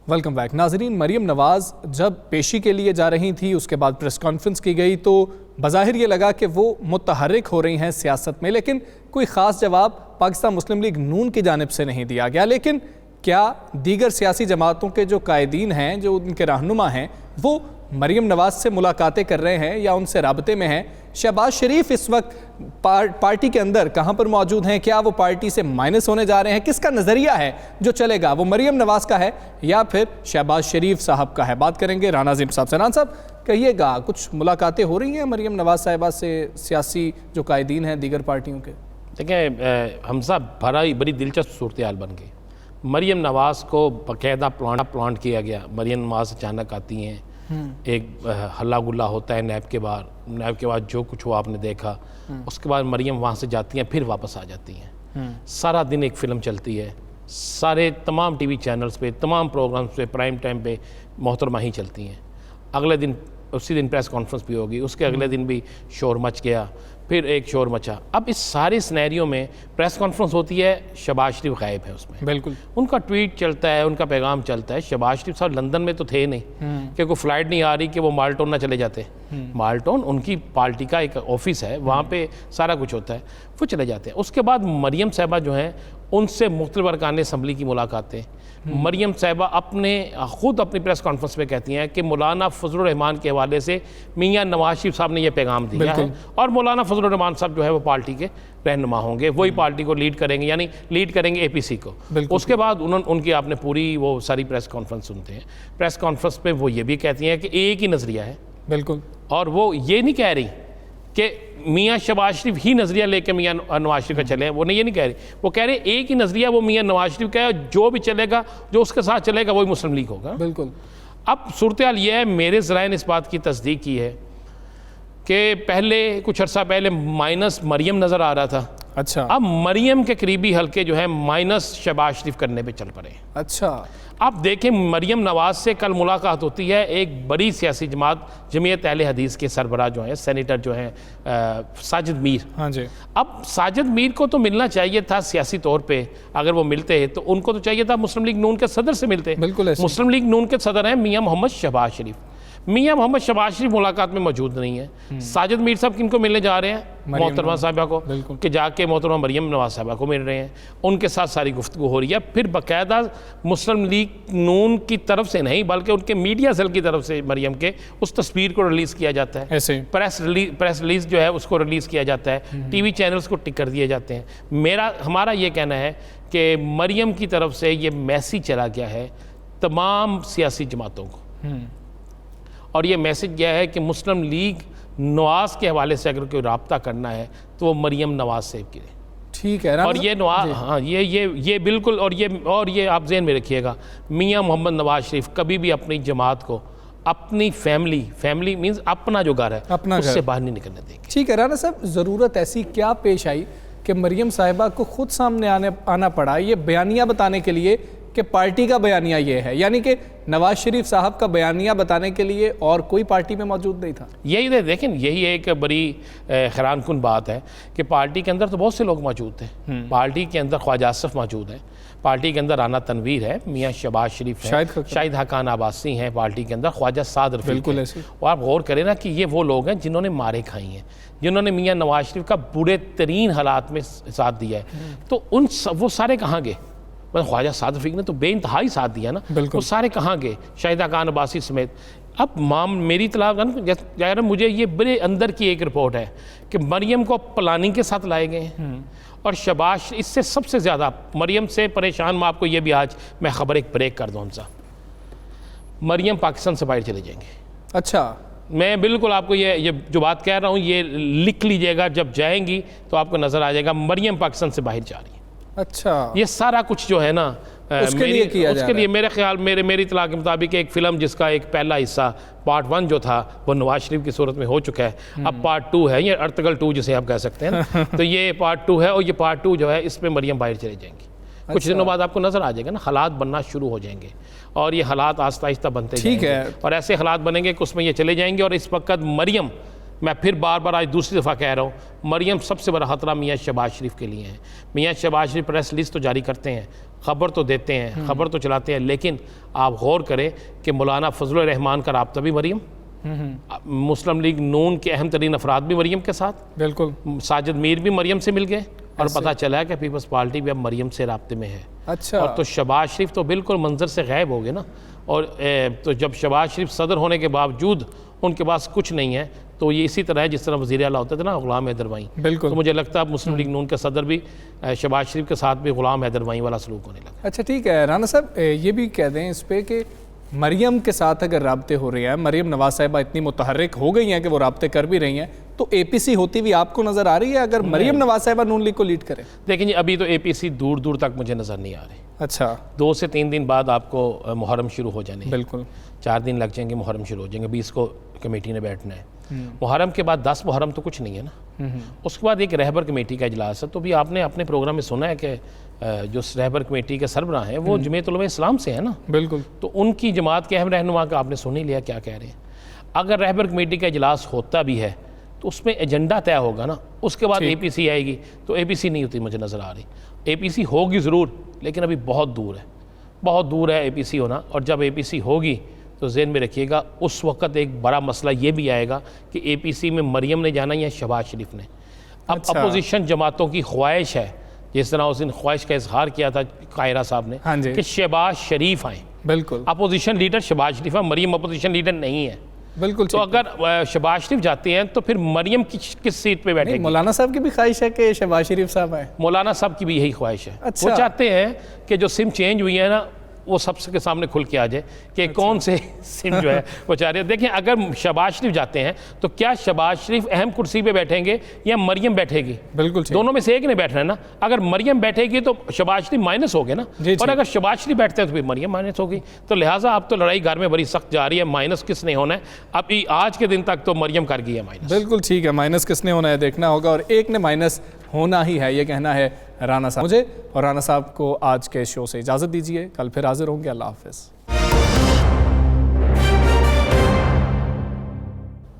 ویلکم بیک ناظرین، مریم نواز جب پیشی کے لیے جا رہی تھی، اس کے بعد پریس کانفرنس کی گئی تو بظاہر یہ لگا کہ وہ متحرک ہو رہی ہیں سیاست میں، لیکن کوئی خاص جواب پاکستان مسلم لیگ نون کی جانب سے نہیں دیا گیا۔ لیکن کیا دیگر سیاسی جماعتوں کے جو قائدین ہیں، جو ان کے رہنما ہیں، وہ مریم نواز سے ملاقاتیں کر رہے ہیں یا ان سے رابطے میں ہیں؟ شہباز شریف اس وقت پارٹی کے اندر کہاں پر موجود ہیں؟ کیا وہ پارٹی سے مائنس ہونے جا رہے ہیں؟ کس کا نظریہ ہے جو چلے گا؟ وہ مریم نواز کا ہے یا پھر شہباز شریف صاحب کا ہے؟ بات کریں گے رانا عظیم صاحب سے۔ رانا صاحب کہیے گا، کچھ ملاقاتیں ہو رہی ہیں مریم نواز صاحبہ سے سیاسی جو قائدین ہیں دیگر پارٹیوں کے؟ دیکھیں حمزہ، بڑی دلچسپ صورتحال بن گئی۔ مریم نواز کو باقاعدہ پلانٹ کیا گیا۔ مریم نواز اچانک آتی ہیں، ایک ہلا گلا ہوتا ہے نیب کے بعد جو کچھ ہوا آپ نے دیکھا، اس کے بعد مریم وہاں سے جاتی ہیں، پھر واپس آ جاتی ہیں۔ سارا دن ایک فلم چلتی ہے، سارے تمام ٹی وی چینلز پہ، تمام پروگرامز پہ، پرائم ٹائم پہ محترمہ ہی چلتی ہیں۔ اگلے دن اسی دن پریس کانفرنس بھی ہوگی، اس کے اگلے دن بھی شور مچ گیا، پھر ایک شور مچا۔ اب اس سارے سینیریو میں پریس کانفرنس ہوتی ہے، شہباز شریف غائب ہے اس میں، بالکل ان کا ٹویٹ چلتا ہے، ان کا پیغام چلتا ہے۔ شہباز شریف صاحب لندن میں تو تھے نہیں کہ کوئی فلائٹ نہیں آ رہی کہ وہ مالٹون نہ چلے جاتے۔ مالٹون ان کی پارٹی کا ایک آفس ہے، وہاں پہ سارا کچھ ہوتا ہے، وہ چلے جاتے ہیں۔ اس کے بعد مریم صاحبہ جو ہیں ان سے مختلف ارکان اسمبلی کی ملاقاتیں۔ مریم صاحبہ خود اپنی پریس کانفرنس میں کہتی ہیں کہ مولانا فضل الرحمان کے حوالے سے میاں نواز شریف صاحب نے یہ پیغام دیا ہے، اور مولانا فضل الرحمان صاحب جو ہے وہ پارٹی کے رہنما ہوں گے، وہی پارٹی کو لیڈ کریں گے، یعنی لیڈ کریں گے اے پی سی کو۔ اس کے بعد ان کی آپ نے پوری وہ ساری پریس کانفرنس سنتے ہیں۔ پریس کانفرنس پہ وہ یہ بھی کہتی ہیں کہ ایک ہی نظریہ ہے، بالکل، اور وہ یہ نہیں کہہ رہی کہ میاں شہباز شریف ہی نظریہ لے کے میاں نواز شریف کا چلے ہیں، وہ یہ نہیں کہہ رہی، وہ کہہ رہے ہیں ایک ہی نظریہ وہ میاں نواز شریف کا ہے، جو بھی چلے گا، جو اس کے ساتھ چلے گا وہی مسلم لیگ ہوگا۔ بالکل۔ اب صورتحال یہ ہے، میرے ذرائع نے اس بات کی تصدیق کی ہے کہ پہلے کچھ عرصہ پہلے مائنس مریم نظر آ رہا تھا، اچھا، اب مریم کے قریبی حلقے جو ہیں مائنس شہباز شریف کرنے پہ چل پڑے۔ اچھا، آپ دیکھیں مریم نواز سے کل ملاقات ہوتی ہے ایک بڑی سیاسی جماعت جمعیت اہل حدیث کے سربراہ جو ہیں سینیٹر جو ہیں ساجد میر۔ ہاں جی، اب ساجد میر کو تو ملنا چاہیے تھا سیاسی طور پہ، اگر وہ ملتے تو ان کو تو چاہیے تھا مسلم لیگ نون کے صدر سے ملتے۔ بالکل، مسلم لیگ نون کے صدر ہیں میاں محمد شہباز شریف۔ میاں محمد شہباز شریف ملاقات میں موجود نہیں ہے۔ ساجد میر صاحب کن کو ملنے جا رہے ہیں؟ محترمہ صاحبہ کو، کہ جا کے محترمہ مریم نواز صاحبہ کو مل رہے ہیں، ان کے ساتھ ساری گفتگو ہو رہی ہے۔ پھر باقاعدہ مسلم لیگ نون کی طرف سے نہیں بلکہ ان کے میڈیا سیل کی طرف سے مریم کے اس تصویر کو ریلیز کیا جاتا ہے، پریس ریلیز جو ہے اس کو ریلیز کیا جاتا ہے، ٹی وی چینلز کو ٹک کر دیے جاتے ہیں۔ ہمارا یہ کہنا ہے کہ مریم کی طرف سے یہ میسیج چلا گیا ہے تمام سیاسی جماعتوں کو، اور یہ میسج گیا ہے کہ مسلم لیگ نواز کے حوالے سے اگر کوئی رابطہ کرنا ہے تو وہ مریم نواز سے کرے. ٹھیک ہے. اور یہ نواز ہاں یہ بالکل، اور یہ آپ ذہن میں رکھیے گا، میاں محمد نواز شریف کبھی بھی اپنی جماعت کو اپنی فیملی مینز اپنا جو گھر ہے اس سے باہر نہیں نکلنے دیں گے. ٹھیک ہے رانا صاحب، ضرورت ایسی کیا پیش آئی کہ مریم صاحبہ کو خود سامنے آنا پڑا یہ بیانیہ بتانے کے لیے کہ پارٹی کا بیانیہ یہ ہے، یعنی کہ نواز شریف صاحب کا بیانیہ بتانے کے لیے اور کوئی پارٹی میں موجود نہیں تھا؟ یہی دیکھیں، یہی ایک بڑی حیران کن بات ہے کہ پارٹی کے اندر تو بہت سے لوگ موجود تھے. پارٹی کے اندر خواجہ آصف موجود ہیں، پارٹی کے اندر رانا تنویر ہے، میاں شہباز شریف ہے، شاہد حقان عباسی ہیں، پارٹی کے اندر خواجہ سعد رفیق. بالکل ایسے. اور آپ غور کریں نا کہ یہ وہ لوگ ہیں جنہوں نے مارے کھائی ہیں، جنہوں نے میاں نواز شریف کا برے ترین حالات میں ساتھ دیا ہے. تو وہ سارے کہاں گئے؟ خواجہ سعد رفیق نے تو بے انتہائی ساتھ دیا نا. وہ سارے کہاں گئے؟ شاہد حقان عباسی سمیت. اب میری اطلاع مجھے یہ بڑے اندر کی ایک رپورٹ ہے کہ مریم کو پلاننگ کے ساتھ لائے گئے ہیں، اور شہباز اس سے سب سے زیادہ مریم سے پریشان. میں آپ کو یہ بھی آج میں خبر ایک بریک کر دوں سا، مریم پاکستان سے باہر چلے جائیں گے. اچھا. میں بالکل آپ کو یہ جو بات کہہ رہا ہوں یہ لکھ لیجئے گا، جب جائیں گی تو آپ کو نظر آ جائے گا مریم پاکستان سے باہر جا رہی ہے. اچھا. یہ سارا کچھ جو ہے نا اس کے لیے کیا جا رہا ہے. اس کے لیے میرے خیال میری اطلاع کے مطابق ایک فلم جس کا ایک پہلا حصہ پارٹ 1 جو تھا وہ نواز شریف کی صورت میں ہو چکا ہے. اب پارٹ 2 ہے، یہ ارتگل 2 جسے آپ کہہ سکتے ہیں نا. تو یہ پارٹ 2 ہے، اور یہ پارٹ 2 جو ہے اس میں مریم باہر چلے جائیں گی. کچھ دنوں بعد آپ کو نظر آ جائے گا نا، حالات بننا شروع ہو جائیں گے، اور یہ حالات آہستہ آہستہ بنتے جائیں گے، اور ایسے حالات بنیں گے کہ اس میں یہ چلے جائیں گے. اور اس وقت مریم، میں پھر بار بار آج دوسری دفعہ کہہ رہا ہوں، مریم سب سے بڑا خطرہ میاں شہباز شریف کے لیے ہے. میاں شہباز شریف پریس ریلیز تو جاری کرتے ہیں، خبر تو دیتے ہیں، خبر تو چلاتے ہیں، لیکن آپ غور کریں کہ مولانا فضل الرحمان کا رابطہ بھی مریم، مسلم لیگ نون کے اہم ترین افراد بھی مریم کے ساتھ، بالکل ساجد میر بھی مریم سے مل گئے، اور پتہ چلا ہے کہ پیپلز پارٹی بھی اب مریم سے رابطے میں ہے. اچھا. اور تو شہباز شریف تو بالکل منظر سے غائب ہو گئے نا. اور تو جب شہباز شریف صدر ہونے کے باوجود ان کے پاس کچھ نہیں ہے، تو یہ اسی طرح ہے جس طرح وزیر اعلیٰ ہوتے تھے نا غلام حیدر وہیں. بالکل. تو مجھے لگتا ہے مسلم لیگ نون کے صدر بھی شہباز شریف کے ساتھ بھی غلام حیدر وہیں والا سلوک ہونے لگا. اچھا ٹھیک ہے رانا صاحب، یہ بھی کہہ دیں اس پہ کہ مریم کے ساتھ اگر رابطے ہو رہے ہیں، مریم نواز صاحبہ اتنی متحرک ہو گئی ہیں کہ وہ رابطے کر بھی رہی ہیں، تو اے پی سی ہوتی بھی آپ کو نظر آ رہی ہے اگر مریم نواز صاحبہ نون لیگ کو لیڈ کرے؟ دیکھیں جی، ابھی تو اے پی سی دور دور تک مجھے نظر نہیں آ رہی. اچھا. 2 سے 3 دن بعد آپ کو محرم شروع ہو جانے. بالکل. 4 دن لگ جائیں گے، محرم شروع ہو جائیں گے. 20 کو کمیٹی نے بیٹھنا ہے. محرم کے بعد 10 محرم تو کچھ نہیں ہے نا. اس کے بعد ایک رہبر کمیٹی کا اجلاس ہے. تو بھی آپ نے اپنے پروگرام میں سنا ہے کہ جو رہبر کمیٹی کے سربراہ ہیں وہ جمعیت علماء اسلام سے ہیں نا. بالکل. تو ان کی جماعت کے اہم رہنما کا آپ نے سن ہی لیا کیا کہہ رہے ہیں. اگر رہبر کمیٹی کا اجلاس ہوتا بھی ہے تو اس میں ایجنڈا طے ہوگا نا. اس کے بعد اے پی سی آئے گی. تو اے پی سی نہیں ہوتی مجھے نظر آ رہی. اے پی سی ہوگی ضرور، لیکن ابھی بہت دور ہے، بہت دور ہے اے پی سی ہونا. اور جب اے پی سی ہوگی تو ذہن میں رکھیے گا اس وقت ایک بڑا مسئلہ یہ بھی آئے گا کہ اے پی سی میں مریم نے جانا یا شہباز شریف نے. اب اپوزیشن جماعتوں کی خواہش ہے، جس طرح اس دن خواہش کا اظہار کیا تھا قاہرہ صاحب نے کہ شہباز شریف آئیں. بالکل. اپوزیشن لیڈر شہباز شریف ہے، مریم اپوزیشن لیڈر نہیں ہے. بالکل. تو اگر شہباز شریف جاتے ہیں تو پھر مریم کس سیٹ پہ بیٹھے گی؟ مولانا صاحب کی بھی خواہش ہے کہ شہباز شریف صاحب آئیں. مولانا صاحب کی بھی یہی خواہش ہے. وہ چاہتے ہیں کہ جو سم چینج ہوئی ہے نا وہ سب کے سامنے کھل کے آ جائے کہ کون سے سم جو ہے وہ چاہ رہے ہیں. دیکھیں اگر شہباز شریف جاتے ہیں تو کیا شہباز شریف اہم کرسی پہ بیٹھیں گے یا مریم بیٹھے گی؟ بالکل. دونوں میں سے ایک نے بیٹھنا ہے نا. اگر مریم بیٹھے گی تو شہباز شریف مائنس ہو گئے نا، اور اگر شہباز شریف بیٹھتے ہیں تو پھر مریم مائنس ہوگی. تو لہٰذا اب تو لڑائی گھر میں بڑی سخت جاری ہے. مائنس کس نے ہونا ہے؟ ابھی آج کے دن تک تو مریم کر گئی ہے مائنس. بالکل ٹھیک ہے، مائنس کس نے ہونا ہے دیکھنا ہوگا، اور ایک نے مائنس ہونا ہی ہے، یہ کہنا ہے رانا صاحب. مجھے اور رانا صاحب کو آج کے شو سے اجازت دیجیے، کل پھر حاضر ہوں گے. اللہ حافظ.